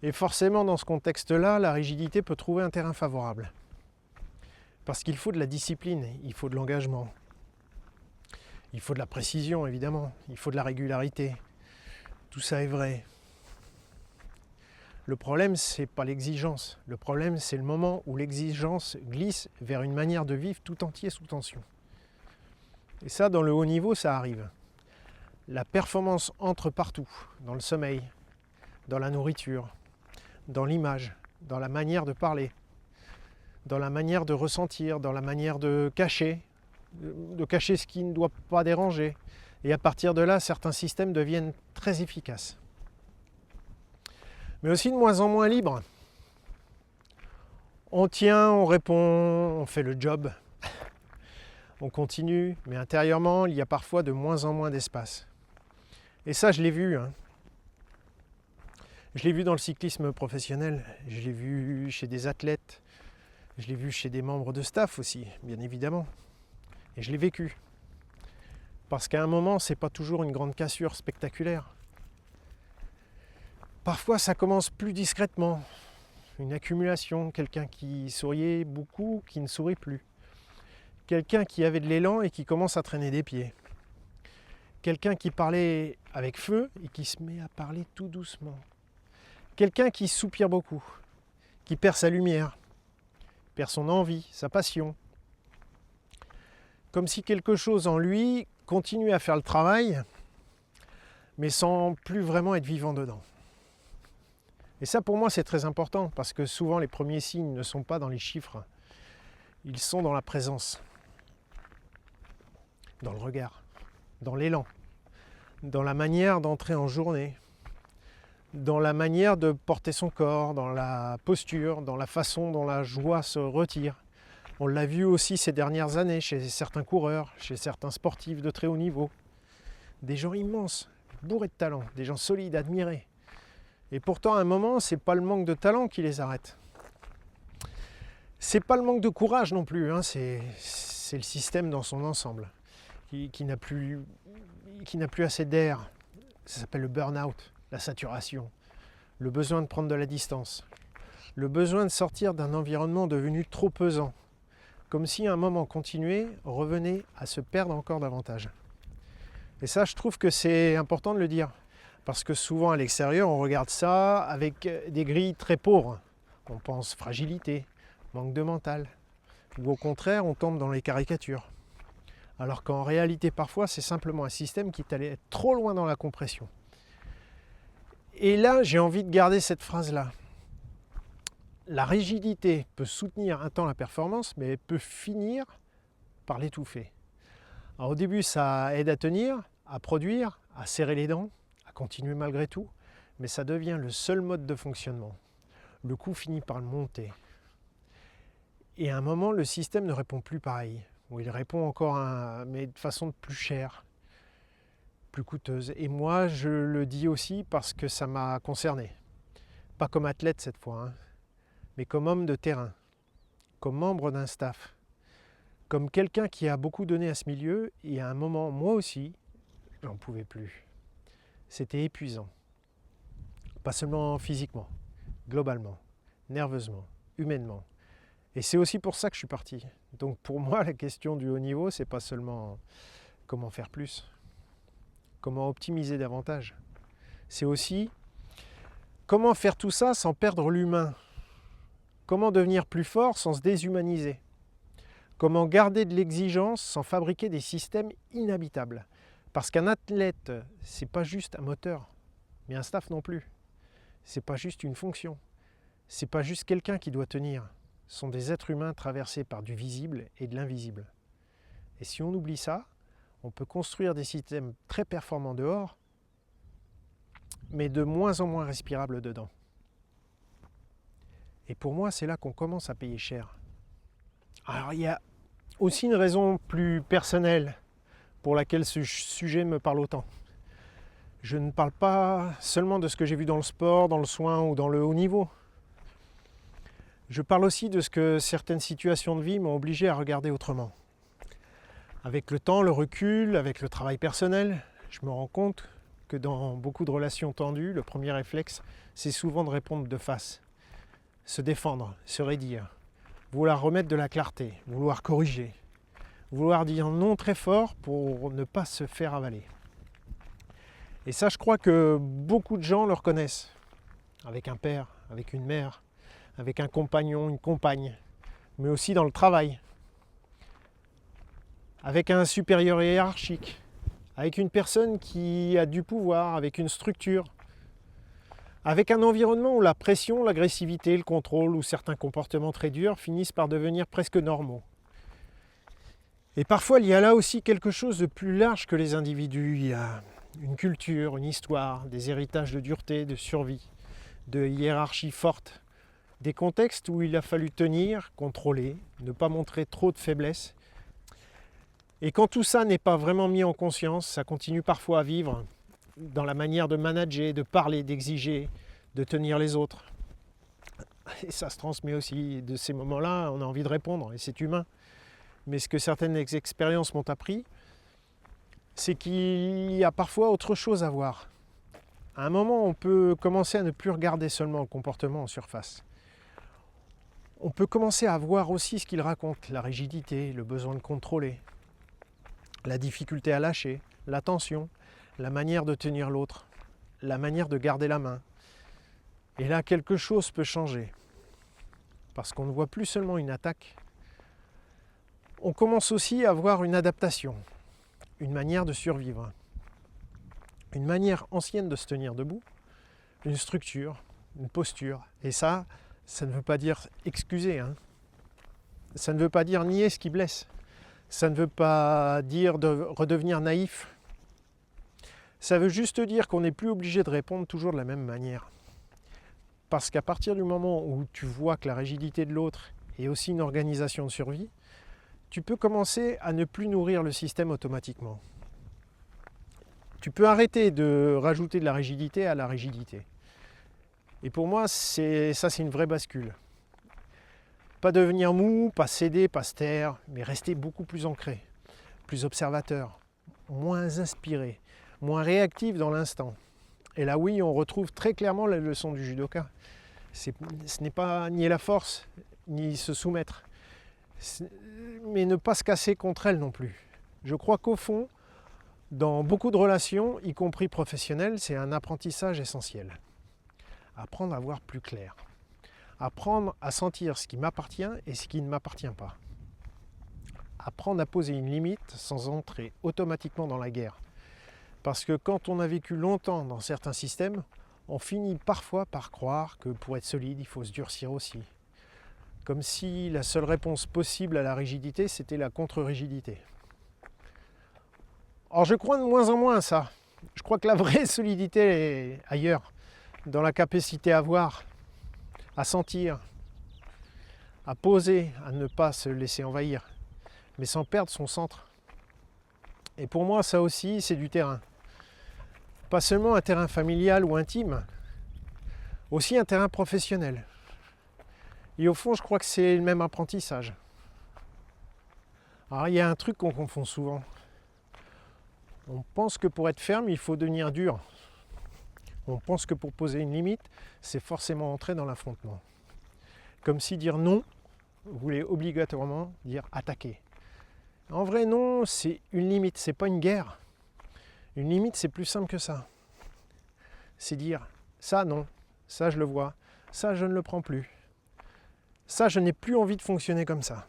Et forcément, dans ce contexte-là, la rigidité peut trouver un terrain favorable. Parce qu'il faut de la discipline, il faut de l'engagement, il faut de la précision, évidemment, il faut de la régularité. Tout ça est vrai. Le problème, c'est pas l'exigence. Le problème, c'est le moment où l'exigence glisse vers une manière de vivre tout entier sous tension. Et ça, dans le haut niveau, ça arrive. La performance entre partout, dans le sommeil, dans la nourriture, dans l'image, dans la manière de parler, dans la manière de ressentir, dans la manière de cacher ce qui ne doit pas déranger. Et à partir de là, certains systèmes deviennent très efficaces. Mais aussi de moins en moins libres. On tient, on répond, on fait le job, on continue, mais intérieurement, il y a parfois de moins en moins d'espace. Et ça, je l'ai vu. Je l'ai vu dans le cyclisme professionnel, je l'ai vu chez des athlètes, je l'ai vu chez des membres de staff aussi, bien évidemment. Et je l'ai vécu. Parce qu'à un moment, c'est pas toujours une grande cassure spectaculaire. Parfois, ça commence plus discrètement. Une accumulation, quelqu'un qui souriait beaucoup, qui ne sourit plus. Quelqu'un qui avait de l'élan et qui commence à traîner des pieds. Quelqu'un qui parlait avec feu et qui se met à parler tout doucement. Quelqu'un qui soupire beaucoup, qui perd sa lumière, perd son envie, sa passion. Comme si quelque chose en lui continuait à faire le travail, mais sans plus vraiment être vivant dedans. Et ça, pour moi, c'est très important, parce que souvent, les premiers signes ne sont pas dans les chiffres. Ils sont dans la présence, dans le regard, dans l'élan, dans la manière d'entrer en journée, dans la manière de porter son corps, dans la posture, dans la façon dont la joie se retire. On l'a vu aussi ces dernières années chez certains coureurs, chez certains sportifs de très haut niveau. Des gens immenses, bourrés de talent, des gens solides, admirés. Et pourtant, à un moment, c'est pas le manque de talent qui les arrête. C'est pas le manque de courage non plus, c'est le système dans son ensemble qui n'a plus assez d'air. Ça s'appelle le burn-out, la saturation, le besoin de prendre de la distance, le besoin de sortir d'un environnement devenu trop pesant, comme si à un moment continué revenait à se perdre encore davantage. Et ça, je trouve que c'est important de le dire. Parce que souvent à l'extérieur, on regarde ça avec des grilles très pauvres. On pense fragilité, manque de mental. Ou au contraire, on tombe dans les caricatures. Alors qu'en réalité, parfois, c'est simplement un système qui est allé être trop loin dans la compression. Et là, j'ai envie de garder cette phrase-là. La rigidité peut soutenir un temps la performance, mais elle peut finir par l'étouffer. Alors au début, ça aide à tenir, à produire, à serrer les dents, continuer malgré tout, mais ça devient le seul mode de fonctionnement. Le coup finit par le monter. Et à un moment, le système ne répond plus pareil. Ou il répond encore, mais de façon plus chère, plus coûteuse. Et moi, je le dis aussi parce que ça m'a concerné. Pas comme athlète cette fois, mais comme homme de terrain, comme membre d'un staff, comme quelqu'un qui a beaucoup donné à ce milieu, et à un moment, moi aussi, j'en pouvais plus. C'était épuisant. Pas seulement physiquement, globalement, nerveusement, humainement. Et c'est aussi pour ça que je suis parti. Donc pour moi, la question du haut niveau, c'est pas seulement comment faire plus, comment optimiser davantage. C'est aussi comment faire tout ça sans perdre l'humain. Comment devenir plus fort sans se déshumaniser. Comment garder de l'exigence sans fabriquer des systèmes inhabitables. Parce qu'un athlète, c'est pas juste un moteur, mais un staff non plus. C'est pas juste une fonction. C'est pas juste quelqu'un qui doit tenir. Ce sont des êtres humains traversés par du visible et de l'invisible. Et si on oublie ça, on peut construire des systèmes très performants dehors, mais de moins en moins respirables dedans. Et pour moi, c'est là qu'on commence à payer cher. Alors il y a aussi une raison plus personnelle pour laquelle ce sujet me parle autant. Je ne parle pas seulement de ce que j'ai vu dans le sport, dans le soin ou dans le haut niveau. Je parle aussi de ce que certaines situations de vie m'ont obligé à regarder autrement. Avec le temps, le recul, avec le travail personnel, je me rends compte que dans beaucoup de relations tendues, le premier réflexe, c'est souvent de répondre de face. Se défendre, se raidir, vouloir remettre de la clarté, vouloir corriger, vouloir dire non très fort pour ne pas se faire avaler. Et ça, je crois que beaucoup de gens le reconnaissent. Avec un père, avec une mère, avec un compagnon, une compagne, mais aussi dans le travail. Avec un supérieur hiérarchique, avec une personne qui a du pouvoir, avec une structure, avec un environnement où la pression, l'agressivité, le contrôle ou certains comportements très durs finissent par devenir presque normaux. Et parfois, il y a là aussi quelque chose de plus large que les individus. Il y a une culture, une histoire, des héritages de dureté, de survie, de hiérarchie forte, des contextes où il a fallu tenir, contrôler, ne pas montrer trop de faiblesse. Et quand tout ça n'est pas vraiment mis en conscience, ça continue parfois à vivre dans la manière de manager, de parler, d'exiger, de tenir les autres. Et ça se transmet aussi. De ces moments-là, on a envie de répondre, et c'est humain. Mais ce que certaines expériences m'ont appris, c'est qu'il y a parfois autre chose à voir. À un moment, on peut commencer à ne plus regarder seulement le comportement en surface. On peut commencer à voir aussi ce qu'il raconte, la rigidité, le besoin de contrôler, la difficulté à lâcher, la tension, la manière de tenir l'autre, la manière de garder la main. Et là, quelque chose peut changer. Parce qu'on ne voit plus seulement une attaque. On commence aussi à voir une adaptation, une manière de survivre, une manière ancienne de se tenir debout, une structure, une posture. Et ça ne veut pas dire excuser. Ça ne veut pas dire nier ce qui blesse. Ça ne veut pas dire de redevenir naïf. Ça veut juste dire qu'on n'est plus obligé de répondre toujours de la même manière. Parce qu'à partir du moment où tu vois que la rigidité de l'autre est aussi une organisation de survie, tu peux commencer à ne plus nourrir le système automatiquement. Tu peux arrêter de rajouter de la rigidité à la rigidité. Et pour moi, c'est une vraie bascule. Pas devenir mou, pas céder, pas se taire, mais rester beaucoup plus ancré, plus observateur, moins inspiré, moins réactif dans l'instant. Et là oui, on retrouve très clairement la leçon du judoka. Ce n'est pas nier la force, ni se soumettre, mais ne pas se casser contre elle non plus. Je crois qu'au fond, dans beaucoup de relations, y compris professionnelles, c'est un apprentissage essentiel. Apprendre à voir plus clair. Apprendre à sentir ce qui m'appartient et ce qui ne m'appartient pas. Apprendre à poser une limite sans entrer automatiquement dans la guerre. Parce que quand on a vécu longtemps dans certains systèmes, on finit parfois par croire que pour être solide, il faut se durcir aussi. Comme si la seule réponse possible à la rigidité, c'était la contre-rigidité. Or, je crois de moins en moins à ça. Je crois que la vraie solidité est ailleurs, dans la capacité à voir, à sentir, à poser, à ne pas se laisser envahir, mais sans perdre son centre. Et pour moi, ça aussi, c'est du terrain. Pas seulement un terrain familial ou intime, aussi un terrain professionnel. Et au fond, je crois que c'est le même apprentissage. Alors, il y a un truc qu'on confond souvent. On pense que pour être ferme, il faut devenir dur. On pense que pour poser une limite, c'est forcément entrer dans l'affrontement. Comme si dire non voulait obligatoirement dire attaquer. En vrai, non, c'est une limite, c'est pas une guerre. Une limite, c'est plus simple que ça. C'est dire ça, non, ça, je le vois, ça, je ne le prends plus. Ça, je n'ai plus envie de fonctionner comme ça.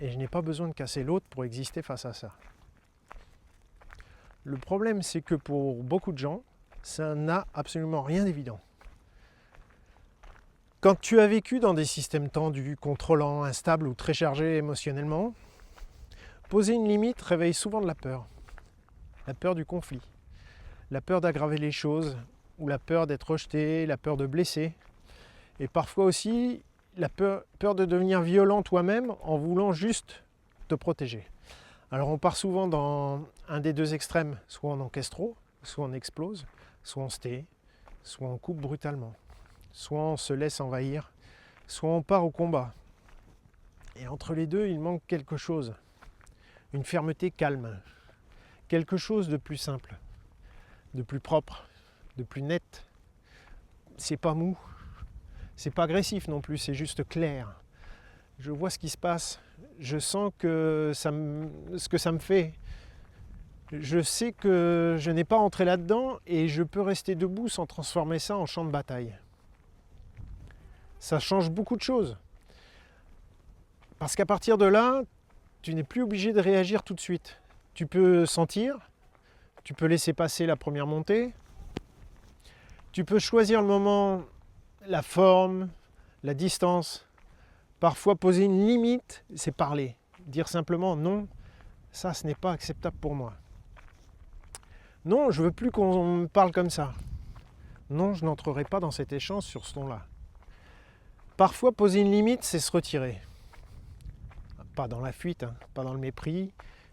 Et je n'ai pas besoin de casser l'autre pour exister face à ça. Le problème, c'est que pour beaucoup de gens, ça n'a absolument rien d'évident. Quand tu as vécu dans des systèmes tendus, contrôlants, instables ou très chargés émotionnellement, poser une limite réveille souvent de la peur du conflit, la peur d'aggraver les choses, ou la peur d'être rejeté, la peur de blesser, et parfois aussi la peur de devenir violent toi-même en voulant juste te protéger. Alors on part souvent dans un des deux extrêmes, soit on encaisse trop, soit on explose, soit on se tait, soit on coupe brutalement, soit on se laisse envahir, soit on part au combat. Et entre les deux, il manque quelque chose. Une fermeté calme. Quelque chose de plus simple, de plus propre, de plus net. C'est pas mou, c'est pas agressif non plus, c'est juste clair. Je vois ce qui se passe, je sens ce que ça me fait. Je sais que je n'ai pas entré là-dedans et je peux rester debout sans transformer ça en champ de bataille. Ça change beaucoup de choses. Parce qu'à partir de là, tu n'es plus obligé de réagir tout de suite. Tu peux sentir, tu peux laisser passer la première montée, tu peux choisir le moment, la forme, la distance. Parfois poser une limite, c'est parler. Dire simplement non, ça ce n'est pas acceptable pour moi. Non, je ne veux plus qu'on me parle comme ça. Non, je n'entrerai pas dans cet échange sur ce ton-là. Parfois poser une limite, c'est se retirer. Pas dans la fuite, pas dans le mépris,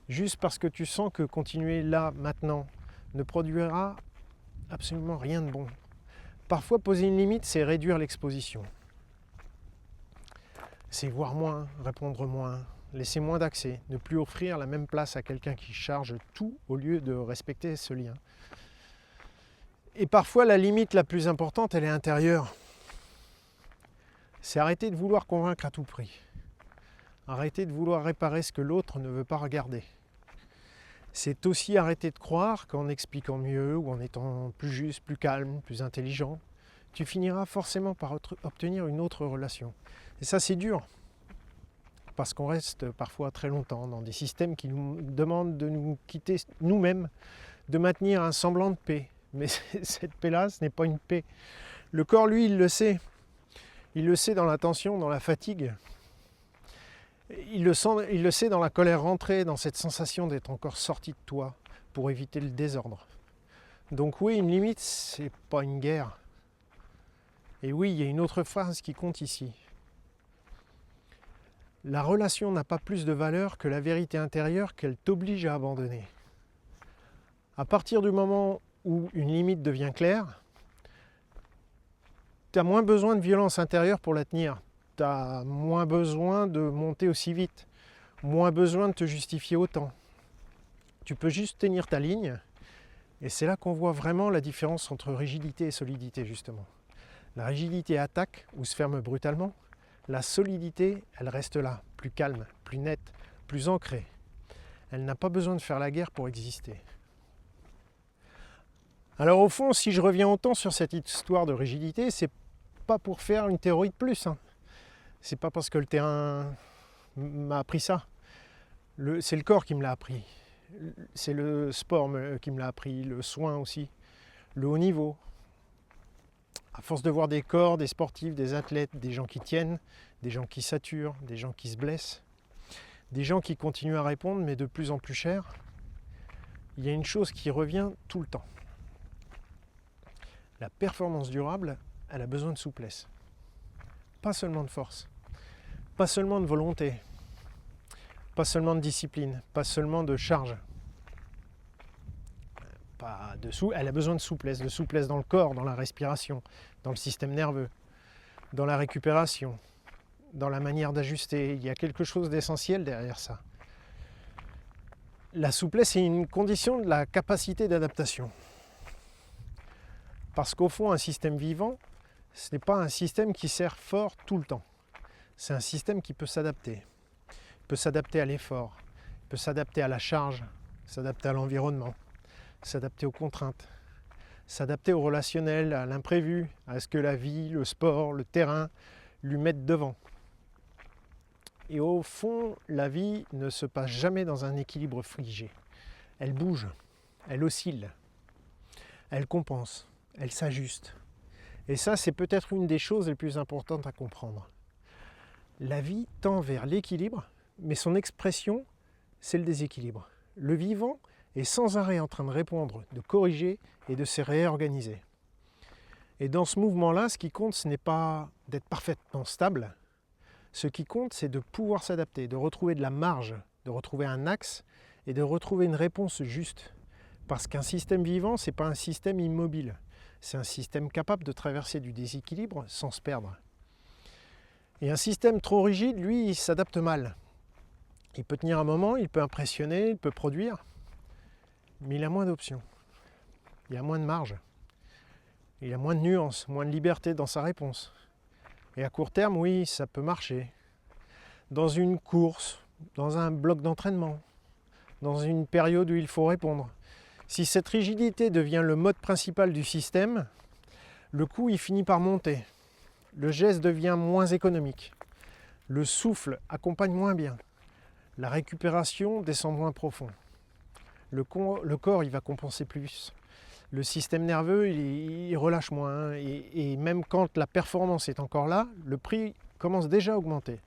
juste parce que tu sens que continuer là, maintenant, ne produira absolument rien de bon. Parfois poser une limite, c'est réduire l'exposition. C'est voir moins, répondre moins, laisser moins d'accès, ne plus offrir la même place à quelqu'un qui charge tout au lieu de respecter ce lien. Et parfois la limite la plus importante, elle est intérieure. C'est arrêter de vouloir convaincre à tout prix. Arrêter de vouloir réparer ce que l'autre ne veut pas regarder. C'est aussi arrêter de croire qu'en expliquant mieux ou en étant plus juste, plus calme, plus intelligent, tu finiras forcément par obtenir une autre relation. Et ça, c'est dur, parce qu'on reste parfois très longtemps dans des systèmes qui nous demandent de nous quitter nous-mêmes, de maintenir un semblant de paix. Mais cette paix-là, ce n'est pas une paix. Le corps, lui, il le sait. Il le sait dans la tension, dans la fatigue. Il le sait dans la colère rentrée, dans cette sensation d'être encore sorti de toi pour éviter le désordre. Donc oui, une limite, c'est pas une guerre. Et oui, il y a une autre phrase qui compte ici. La relation n'a pas plus de valeur que la vérité intérieure qu'elle t'oblige à abandonner. À partir du moment où une limite devient claire, tu as moins besoin de violence intérieure pour la tenir. Tu as moins besoin de monter aussi vite, moins besoin de te justifier autant. Tu peux juste tenir ta ligne, et c'est là qu'on voit vraiment la différence entre rigidité et solidité, justement. La rigidité attaque ou se ferme brutalement. La solidité, elle reste là, plus calme, plus nette, plus ancrée. Elle n'a pas besoin de faire la guerre pour exister. Alors au fond, si je reviens autant sur cette histoire de rigidité, c'est pas pour faire une théorie de plus. C'est pas parce que le terrain m'a appris ça. C'est le corps qui me l'a appris. C'est le sport qui me l'a appris, le soin aussi, le haut niveau. À force de voir des corps, des sportifs, des athlètes, des gens qui tiennent, des gens qui saturent, des gens qui se blessent, des gens qui continuent à répondre mais de plus en plus cher, il y a une chose qui revient tout le temps. La performance durable, elle a besoin de souplesse. Pas seulement de force, pas seulement de volonté, pas seulement de discipline, pas seulement de charge. Elle a besoin de souplesse dans le corps, dans la respiration, dans le système nerveux, dans la récupération, dans la manière d'ajuster. Il y a quelque chose d'essentiel derrière ça. La souplesse est une condition de la capacité d'adaptation. Parce qu'au fond, un système vivant, ce n'est pas un système qui sert fort tout le temps. C'est un système qui peut s'adapter. Il peut s'adapter à l'effort, il peut s'adapter à la charge, s'adapter à l'environnement, s'adapter aux contraintes, s'adapter au relationnel, à l'imprévu, à ce que la vie, le sport, le terrain lui mettent devant. Et au fond, la vie ne se passe jamais dans un équilibre figé. Elle bouge, elle oscille, elle compense, elle s'ajuste. Et ça, c'est peut-être une des choses les plus importantes à comprendre. La vie tend vers l'équilibre, mais son expression, c'est le déséquilibre. Le vivant est sans arrêt en train de répondre, de corriger et de se réorganiser. Et dans ce mouvement-là, ce qui compte, ce n'est pas d'être parfaitement stable. Ce qui compte, c'est de pouvoir s'adapter, de retrouver de la marge, de retrouver un axe et de retrouver une réponse juste. Parce qu'un système vivant, ce n'est pas un système immobile. C'est un système capable de traverser du déséquilibre sans se perdre. Et un système trop rigide, lui, il s'adapte mal. Il peut tenir un moment, il peut impressionner, il peut produire, mais il a moins d'options. Il a moins de marge. Il a moins de nuances, moins de liberté dans sa réponse. Et à court terme, oui, ça peut marcher. Dans une course, dans un bloc d'entraînement, dans une période où il faut répondre. Si cette rigidité devient le mode principal du système, le coût il finit par monter. Le geste devient moins économique. Le souffle accompagne moins bien. La récupération descend moins profond. Le corps il va compenser plus. Le système nerveux il relâche moins. Et même quand la performance est encore là, le prix commence déjà à augmenter.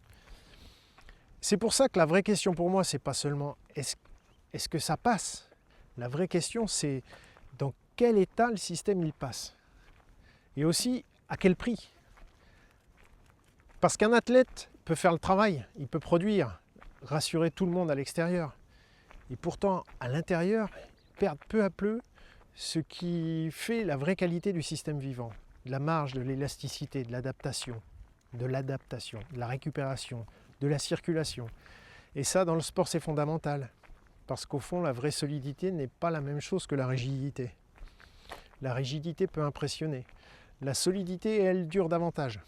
C'est pour ça que la vraie question pour moi, c'est pas seulement est-ce que ça passe. La vraie question, c'est dans quel état le système il passe. Et aussi, à quel prix. Parce qu'un athlète peut faire le travail, il peut produire, rassurer tout le monde à l'extérieur. Et pourtant, à l'intérieur, perdre peu à peu ce qui fait la vraie qualité du système vivant. De la marge, de l'élasticité, de l'adaptation, de la récupération, de la circulation. Et ça, dans le sport, c'est fondamental. Parce qu'au fond, la vraie solidité n'est pas la même chose que la rigidité. La rigidité peut impressionner. La solidité, elle dure davantage.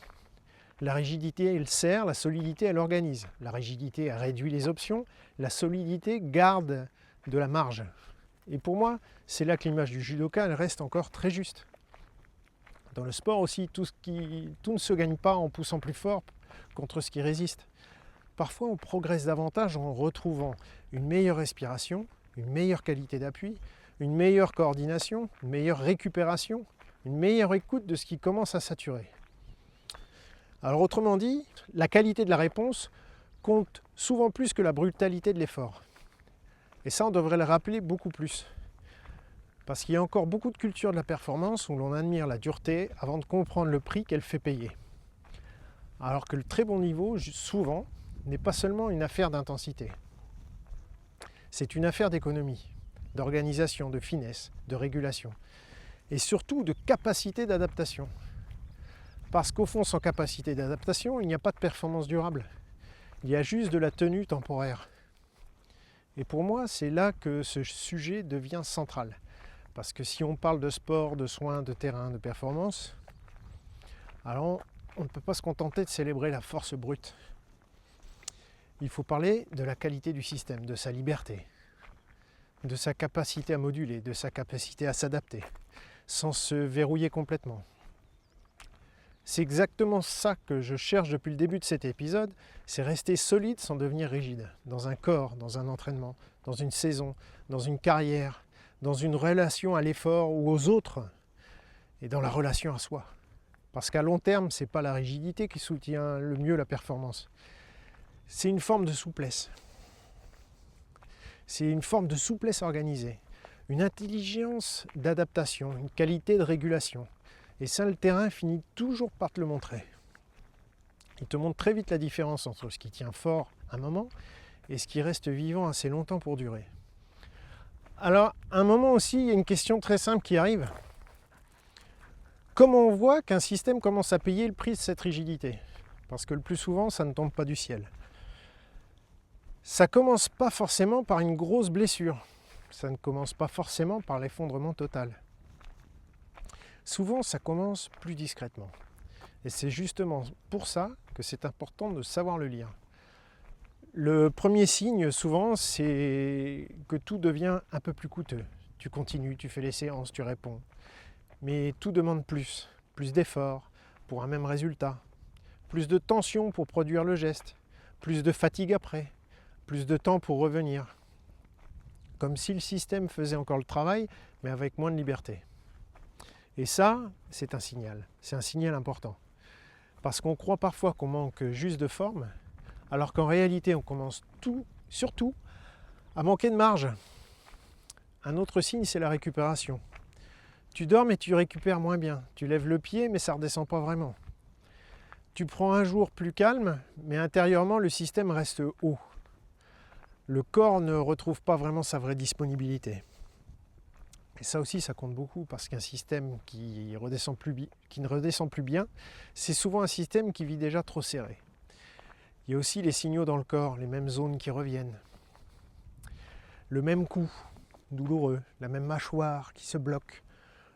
La rigidité, elle serre, la solidité, elle organise. La rigidité, elle réduit les options. La solidité garde de la marge. Et pour moi, c'est là que l'image du judoka, elle reste encore très juste. Dans le sport aussi, tout ne se gagne pas en poussant plus fort contre ce qui résiste. Parfois, on progresse davantage en retrouvant une meilleure respiration, une meilleure qualité d'appui, une meilleure coordination, une meilleure récupération, une meilleure écoute de ce qui commence à saturer. Alors autrement dit, la qualité de la réponse compte souvent plus que la brutalité de l'effort. Et ça, on devrait le rappeler beaucoup plus. Parce qu'il y a encore beaucoup de culture de la performance où l'on admire la dureté avant de comprendre le prix qu'elle fait payer. Alors que le très bon niveau, souvent, n'est pas seulement une affaire d'intensité. C'est une affaire d'économie, d'organisation, de finesse, de régulation. Et surtout de capacité d'adaptation. Parce qu'au fond, sans capacité d'adaptation, il n'y a pas de performance durable. Il y a juste de la tenue temporaire. Et pour moi, c'est là que ce sujet devient central. Parce que si on parle de sport, de soins, de terrain, de performance, alors on ne peut pas se contenter de célébrer la force brute. Il faut parler de la qualité du système, de sa liberté, de sa capacité à moduler, de sa capacité à s'adapter, sans se verrouiller complètement. C'est exactement ça que je cherche depuis le début de cet épisode, c'est rester solide sans devenir rigide, dans un corps, dans un entraînement, dans une saison, dans une carrière, dans une relation à l'effort ou aux autres, et dans la relation à soi. Parce qu'à long terme, ce n'est pas la rigidité qui soutient le mieux la performance. C'est une forme de souplesse. C'est une forme de souplesse organisée, une intelligence d'adaptation, une qualité de régulation. Et ça, le terrain finit toujours par te le montrer. Il te montre très vite la différence entre ce qui tient fort un moment et ce qui reste vivant assez longtemps pour durer. Alors, à un moment aussi, il y a une question très simple qui arrive. Comment on voit qu'un système commence à payer le prix de cette rigidité ? Parce que le plus souvent, ça ne tombe pas du ciel. Ça ne commence pas forcément par une grosse blessure. Ça ne commence pas forcément par l'effondrement total. Souvent, ça commence plus discrètement. Et c'est justement pour ça que c'est important de savoir le lire. Le premier signe, souvent, c'est que tout devient un peu plus coûteux. Tu continues, tu fais les séances, tu réponds. Mais tout demande plus d'efforts pour un même résultat, plus de tension pour produire le geste, plus de fatigue après, plus de temps pour revenir. Comme si le système faisait encore le travail, mais avec moins de liberté. Et ça, c'est un signal important. Parce qu'on croit parfois qu'on manque juste de forme, alors qu'en réalité, on commence surtout à manquer de marge. Un autre signe, c'est la récupération. Tu dors, mais tu récupères moins bien. Tu lèves le pied, mais ça ne redescend pas vraiment. Tu prends un jour plus calme, mais intérieurement, le système reste haut. Le corps ne retrouve pas vraiment sa vraie disponibilité. Et ça aussi, ça compte beaucoup, parce qu'un système qui ne redescend plus bien, c'est souvent un système qui vit déjà trop serré. Il y a aussi les signaux dans le corps, les mêmes zones qui reviennent. Le même cou douloureux, la même mâchoire qui se bloque,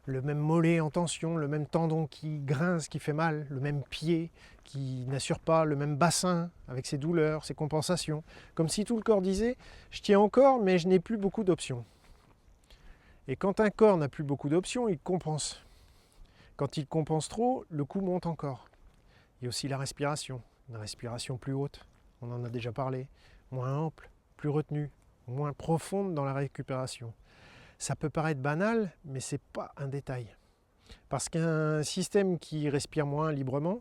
le même mollet en tension, le même tendon qui grince, qui fait mal, le même pied qui n'assure pas, le même bassin avec ses douleurs, ses compensations. Comme si tout le corps disait « je tiens encore, mais je n'ai plus beaucoup d'options ». Et quand un corps n'a plus beaucoup d'options, il compense. Quand il compense trop, le coup monte encore. Il y a aussi la respiration, une respiration plus haute, on en a déjà parlé, moins ample, plus retenue, moins profonde dans la récupération. Ça peut paraître banal, mais ce n'est pas un détail. Parce qu'un système qui respire moins librement,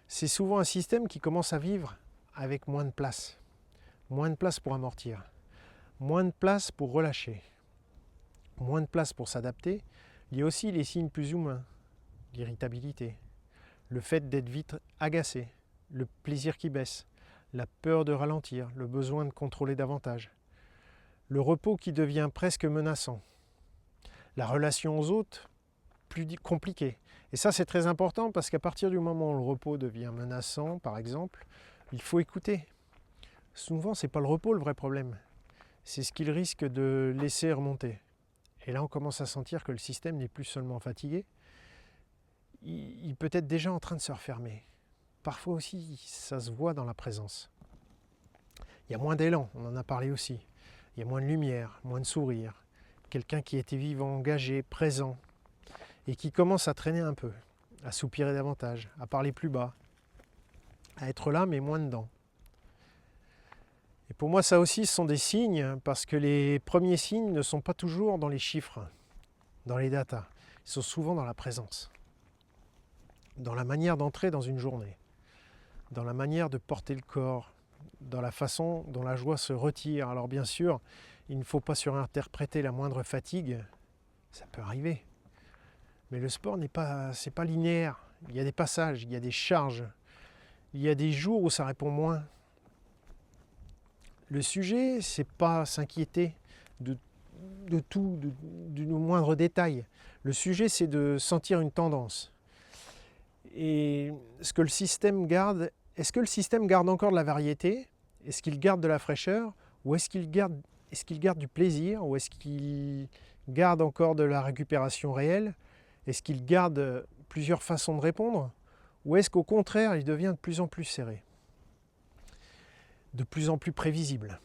c'est souvent un système qui commence à vivre avec moins de place. Moins de place pour amortir, moins de place pour relâcher, moins de place pour s'adapter. Il y a aussi les signes plus humains, l'irritabilité, le fait d'être vite agacé, le plaisir qui baisse, la peur de ralentir, le besoin de contrôler davantage, le repos qui devient presque menaçant, la relation aux autres plus compliquée. Et ça, c'est très important parce qu'à partir du moment où le repos devient menaçant, par exemple, il faut écouter. Souvent, ce n'est pas le repos le vrai problème, c'est ce qu'il risque de laisser remonter. Et là, on commence à sentir que le système n'est plus seulement fatigué, il peut être déjà en train de se refermer. Parfois aussi, ça se voit dans la présence. Il y a moins d'élan, on en a parlé aussi. Il y a moins de lumière, moins de sourire. Quelqu'un qui était vivant, engagé, présent, et qui commence à traîner un peu, à soupirer davantage, à parler plus bas, à être là mais moins dedans. Et pour moi, ça aussi, ce sont des signes, parce que les premiers signes ne sont pas toujours dans les chiffres, dans les datas. Ils sont souvent dans la présence, dans la manière d'entrer dans une journée, dans la manière de porter le corps, dans la façon dont la joie se retire. Alors bien sûr, il ne faut pas surinterpréter la moindre fatigue, ça peut arriver. Mais le sport c'est pas linéaire. Il y a des passages, il y a des charges, il y a des jours où ça répond moins. Le sujet, c'est pas s'inquiéter de tout, du moindre détail. Le sujet, c'est de sentir une tendance. Et ce que le système garde, est-ce que le système garde encore de la variété? Est-ce qu'il garde de la fraîcheur? Ou est-ce qu'il garde du plaisir? Ou est-ce qu'il garde encore de la récupération réelle? Est-ce qu'il garde plusieurs façons de répondre? Ou est-ce qu'au contraire, il devient de plus en plus serré? De plus en plus prévisible?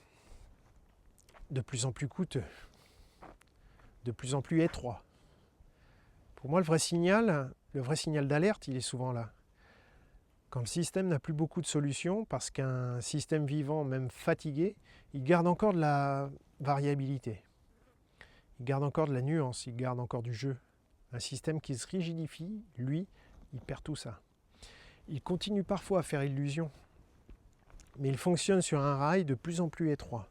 De plus en plus coûteux? De plus en plus étroit? Pour moi, le vrai signal d'alerte, il est souvent là. Quand le système n'a plus beaucoup de solutions, parce qu'un système vivant, même fatigué, il garde encore de la variabilité. Il garde encore de la nuance, il garde encore du jeu. Un système qui se rigidifie, lui, il perd tout ça. Il continue parfois à faire illusion, mais il fonctionne sur un rail de plus en plus étroit.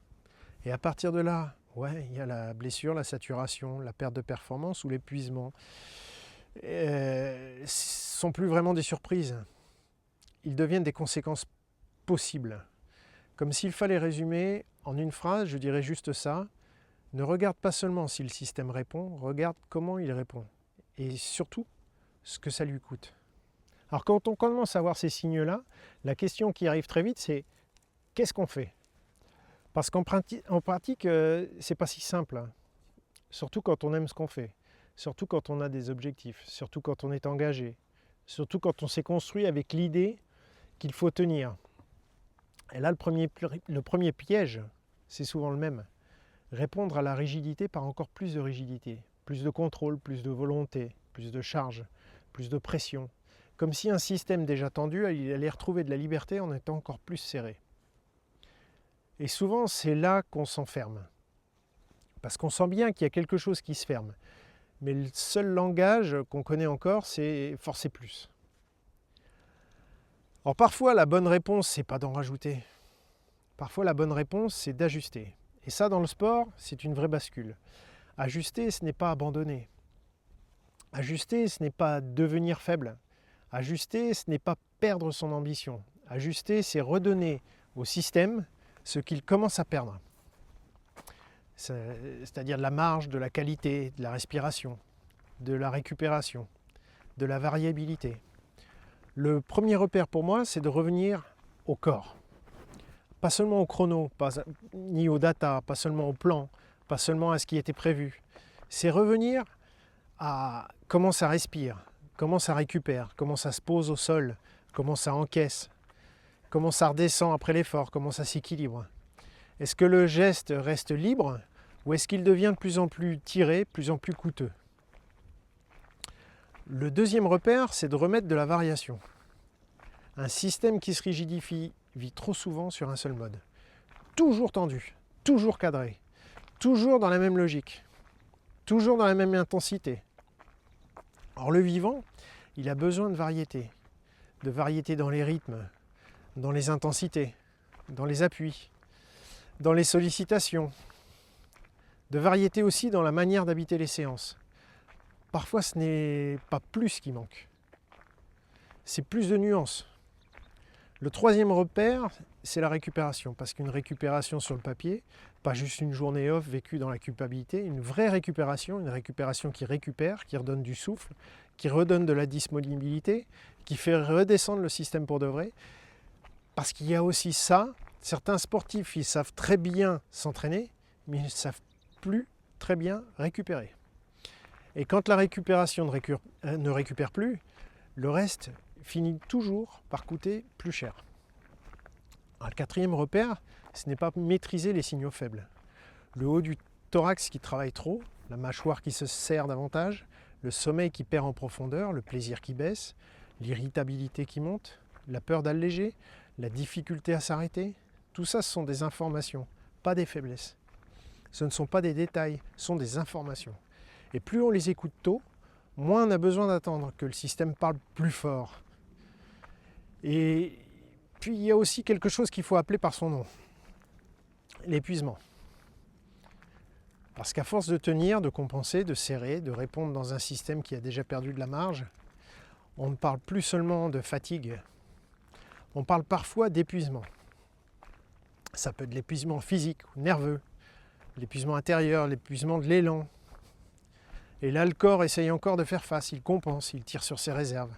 Et à partir de là, il y a la blessure, la saturation, la perte de performance ou l'épuisement. Ce ne sont plus vraiment des surprises. Ils deviennent des conséquences possibles. Comme s'il fallait résumer en une phrase, je dirais juste ça. Ne regarde pas seulement si le système répond, regarde comment il répond. Et surtout, ce que ça lui coûte. Alors quand on commence à voir ces signes-là, la question qui arrive très vite, c'est qu'est-ce qu'on fait? Parce qu'en pratique, c'est pas si simple. Surtout quand on aime ce qu'on fait. Surtout quand on a des objectifs. Surtout quand on est engagé. Surtout quand on s'est construit avec l'idée qu'il faut tenir. Et là, le premier piège, c'est souvent le même. Répondre à la rigidité par encore plus de rigidité. Plus de contrôle, plus de volonté, plus de charge, plus de pression. Comme si un système déjà tendu, il allait retrouver de la liberté en étant encore plus serré. Et souvent, c'est là qu'on s'enferme. Parce qu'on sent bien qu'il y a quelque chose qui se ferme. Mais le seul langage qu'on connaît encore, c'est forcer plus. Alors parfois, la bonne réponse, c'est pas d'en rajouter. Parfois, la bonne réponse, c'est d'ajuster. Et ça, dans le sport, c'est une vraie bascule. Ajuster, ce n'est pas abandonner. Ajuster, ce n'est pas devenir faible. Ajuster, ce n'est pas perdre son ambition. Ajuster, c'est redonner au système ce qu'il commence à perdre. C'est-à-dire de la marge, de la qualité, de la respiration, de la récupération, de la variabilité. Le premier repère pour moi, c'est de revenir au corps. pas seulement au chrono, ni aux data, pas seulement au plan, pas seulement à ce qui était prévu. C'est revenir à comment ça respire, comment ça récupère, comment ça se pose au sol, comment ça encaisse, comment ça redescend après l'effort, comment ça s'équilibre. Est-ce que le geste reste libre ou est-ce qu'il devient de plus en plus tiré, de plus en plus coûteux? Le deuxième repère, c'est de remettre de la variation. Un système qui se rigidifie vit trop souvent sur un seul mode. Toujours tendu, toujours cadré, toujours dans la même logique, toujours dans la même intensité. Or le vivant, il a besoin de variété dans les rythmes, dans les intensités, dans les appuis, dans les sollicitations, de variété aussi dans la manière d'habiter les séances. Parfois ce n'est pas plus qui manque, c'est plus de nuances. Le troisième repère, c'est la récupération, parce qu'une récupération sur le papier, pas juste une journée off vécue dans la culpabilité, une vraie récupération, une récupération qui récupère, qui redonne du souffle, qui redonne de la disponibilité, qui fait redescendre le système pour de vrai. Parce qu'il y a aussi ça, certains sportifs, ils savent très bien s'entraîner, mais ils ne savent plus très bien récupérer. Et quand la récupération ne récupère plus, le reste finit toujours par coûter plus cher. Alors, le quatrième repère, ce n'est pas maîtriser les signaux faibles. Le haut du thorax qui travaille trop, la mâchoire qui se serre davantage, le sommeil qui perd en profondeur, le plaisir qui baisse, l'irritabilité qui monte, la peur d'alléger, la difficulté à s'arrêter, tout ça ce sont des informations, pas des faiblesses. Ce ne sont pas des détails, ce sont des informations. Et plus on les écoute tôt, moins on a besoin d'attendre que le système parle plus fort. Et puis il y a aussi quelque chose qu'il faut appeler par son nom, l'épuisement. Parce qu'à force de tenir, de compenser, de serrer, de répondre dans un système qui a déjà perdu de la marge, on ne parle plus seulement de fatigue, on parle parfois d'épuisement. Ça peut être l'épuisement physique ou nerveux, l'épuisement intérieur, l'épuisement de l'élan. Et là, le corps essaye encore de faire face, il compense, il tire sur ses réserves.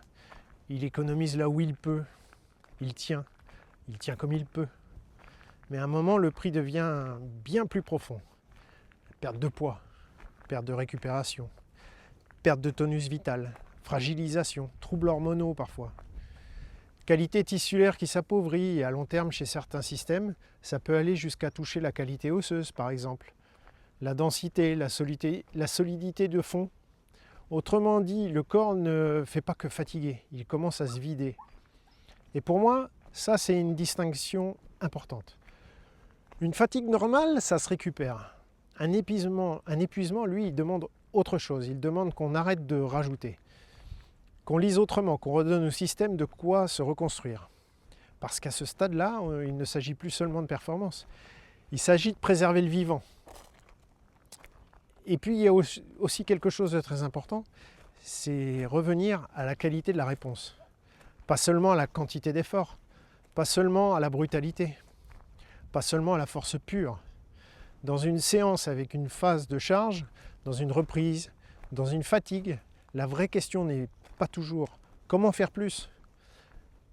Il économise là où il peut, il tient comme il peut. Mais à un moment, le prix devient bien plus profond. Perte de poids, perte de récupération, perte de tonus vital, fragilisation, troubles hormonaux parfois. Qualité tissulaire qui s'appauvrit et à long terme chez certains systèmes, ça peut aller jusqu'à toucher la qualité osseuse par exemple. La densité, la solidité de fond. Autrement dit, le corps ne fait pas que fatiguer, il commence à se vider. Et pour moi, ça c'est une distinction importante. Une fatigue normale, ça se récupère. Un épuisement, lui, il demande autre chose. Il demande qu'on arrête de rajouter, qu'on lise autrement, qu'on redonne au système de quoi se reconstruire. Parce qu'à ce stade-là, il ne s'agit plus seulement de performance. Il s'agit de préserver le vivant. Et puis, il y a aussi quelque chose de très important, c'est revenir à la qualité de la réponse. Pas seulement à la quantité d'effort, pas seulement à la brutalité, pas seulement à la force pure. Dans une séance avec une phase de charge, dans une reprise, dans une fatigue, la vraie question n'est pas toujours comment faire plus.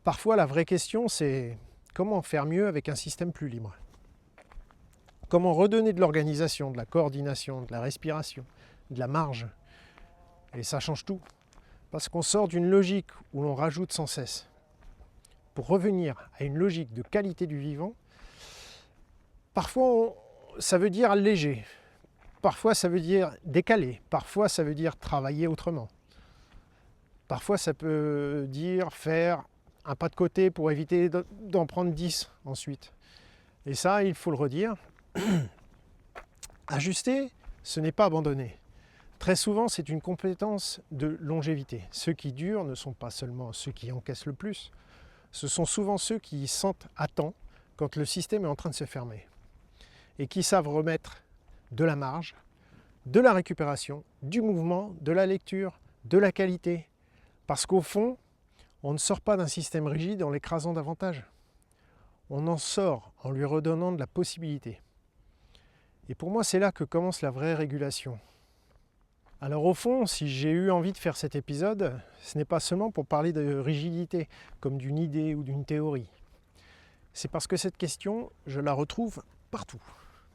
Parfois, la vraie question, c'est comment faire mieux avec un système plus libre. Comment redonner de l'organisation, de la coordination, de la respiration, de la marge. Et ça change tout. Parce qu'on sort d'une logique où l'on rajoute sans cesse. Pour revenir à une logique de qualité du vivant, parfois ça veut dire alléger, parfois ça veut dire décaler, parfois ça veut dire travailler autrement. Parfois ça peut dire faire un pas de côté pour éviter d'en prendre 10 ensuite. Et ça, il faut le redire, ajuster, ce n'est pas abandonner. Très souvent, c'est une compétence de longévité. Ceux qui durent ne sont pas seulement ceux qui encaissent le plus, ce sont souvent ceux qui sentent à temps quand le système est en train de se fermer et qui savent remettre de la marge, de la récupération, du mouvement, de la lecture, de la qualité. Parce qu'au fond, on ne sort pas d'un système rigide en l'écrasant davantage. On en sort en lui redonnant de la possibilité. Et pour moi, c'est là que commence la vraie régulation. Alors au fond, si j'ai eu envie de faire cet épisode, ce n'est pas seulement pour parler de rigidité, comme d'une idée ou d'une théorie. C'est parce que cette question, je la retrouve partout.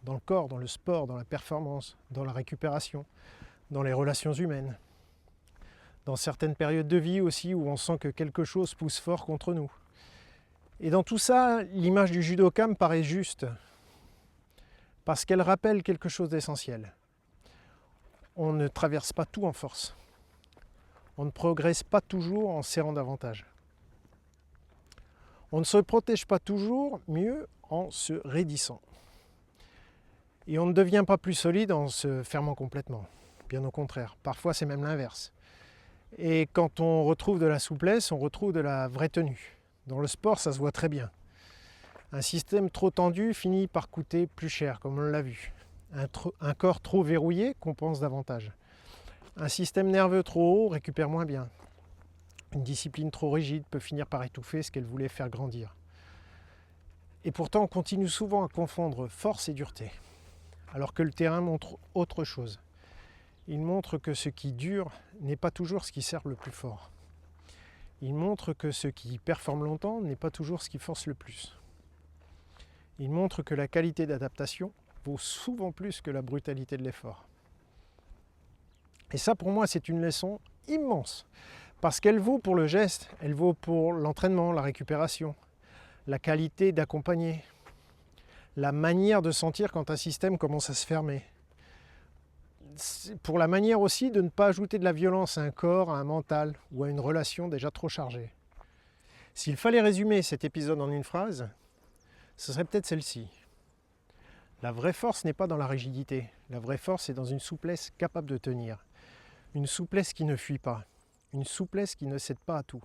Dans le corps, dans le sport, dans la performance, dans la récupération, dans les relations humaines. Dans certaines périodes de vie aussi où on sent que quelque chose pousse fort contre nous. Et dans tout ça, l'image du judoka me paraît juste. Parce qu'elle rappelle quelque chose d'essentiel. On ne traverse pas tout en force. On ne progresse pas toujours en serrant davantage. On ne se protège pas toujours mieux en se raidissant. Et on ne devient pas plus solide en se fermant complètement. Bien au contraire, parfois c'est même l'inverse. Et quand on retrouve de la souplesse, on retrouve de la vraie tenue. Dans le sport, ça se voit très bien. Un système trop tendu finit par coûter plus cher, comme on l'a vu. Un corps trop verrouillé compense davantage. Un système nerveux trop haut récupère moins bien. Une discipline trop rigide peut finir par étouffer ce qu'elle voulait faire grandir. Et pourtant, on continue souvent à confondre force et dureté, alors que le terrain montre autre chose. Il montre que ce qui dure n'est pas toujours ce qui sert le plus fort. Il montre que ce qui performe longtemps n'est pas toujours ce qui force le plus. Il montre que la qualité d'adaptation vaut souvent plus que la brutalité de l'effort. Et ça, pour moi, c'est une leçon immense. Parce qu'elle vaut pour le geste, elle vaut pour l'entraînement, la récupération, la qualité d'accompagner, la manière de sentir quand un système commence à se fermer. C'est pour la manière aussi de ne pas ajouter de la violence à un corps, à un mental ou à une relation déjà trop chargée. S'il fallait résumer cet épisode en une phrase, ce serait peut-être celle-ci. La vraie force n'est pas dans la rigidité. La vraie force est dans une souplesse capable de tenir. Une souplesse qui ne fuit pas. Une souplesse qui ne cède pas à tout.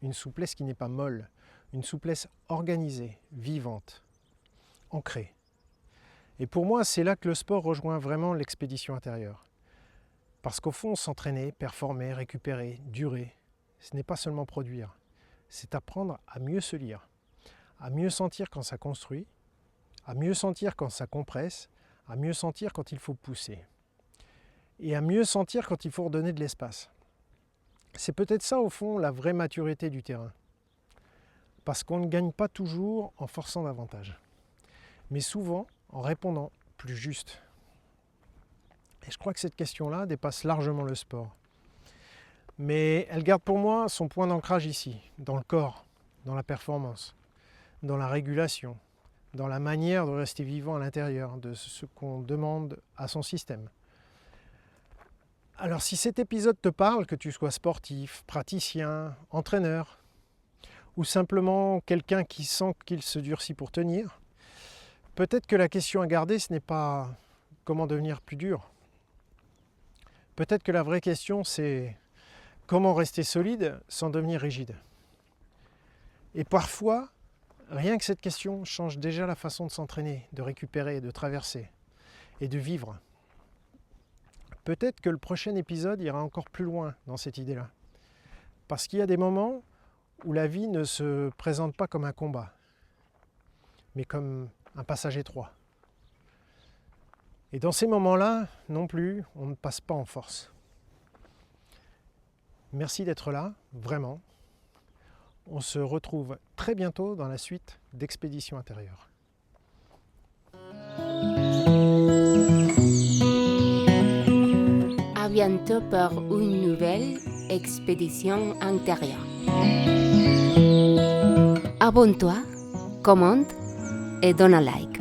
Une souplesse qui n'est pas molle. Une souplesse organisée, vivante, ancrée. Et pour moi, c'est là que le sport rejoint vraiment l'expédition intérieure. Parce qu'au fond, s'entraîner, performer, récupérer, durer, ce n'est pas seulement produire. C'est apprendre à mieux se lire, à mieux sentir quand ça construit, à mieux sentir quand ça compresse, à mieux sentir quand il faut pousser. Et à mieux sentir quand il faut redonner de l'espace. C'est peut-être ça, au fond, la vraie maturité du terrain. Parce qu'on ne gagne pas toujours en forçant davantage, mais souvent en répondant plus juste. Et je crois que cette question-là dépasse largement le sport. Mais elle garde pour moi son point d'ancrage ici, dans le corps, dans la performance, dans la régulation, dans la manière de rester vivant à l'intérieur de ce qu'on demande à son système. Alors si cet épisode te parle, que tu sois sportif, praticien, entraîneur, ou simplement quelqu'un qui sent qu'il se durcit pour tenir, peut-être que la question à garder, ce n'est pas comment devenir plus dur. Peut-être que la vraie question, c'est comment rester solide sans devenir rigide. Et parfois, rien que cette question change déjà la façon de s'entraîner, de récupérer, de traverser et de vivre. Peut-être que le prochain épisode ira encore plus loin dans cette idée-là. Parce qu'il y a des moments où la vie ne se présente pas comme un combat, mais comme un passage étroit. Et dans ces moments-là, non plus, on ne passe pas en force. Merci d'être là, vraiment. On se retrouve très bientôt dans la suite d'Expédition intérieure. À bientôt pour une nouvelle expédition intérieure. Abonne-toi, commente et donne un like.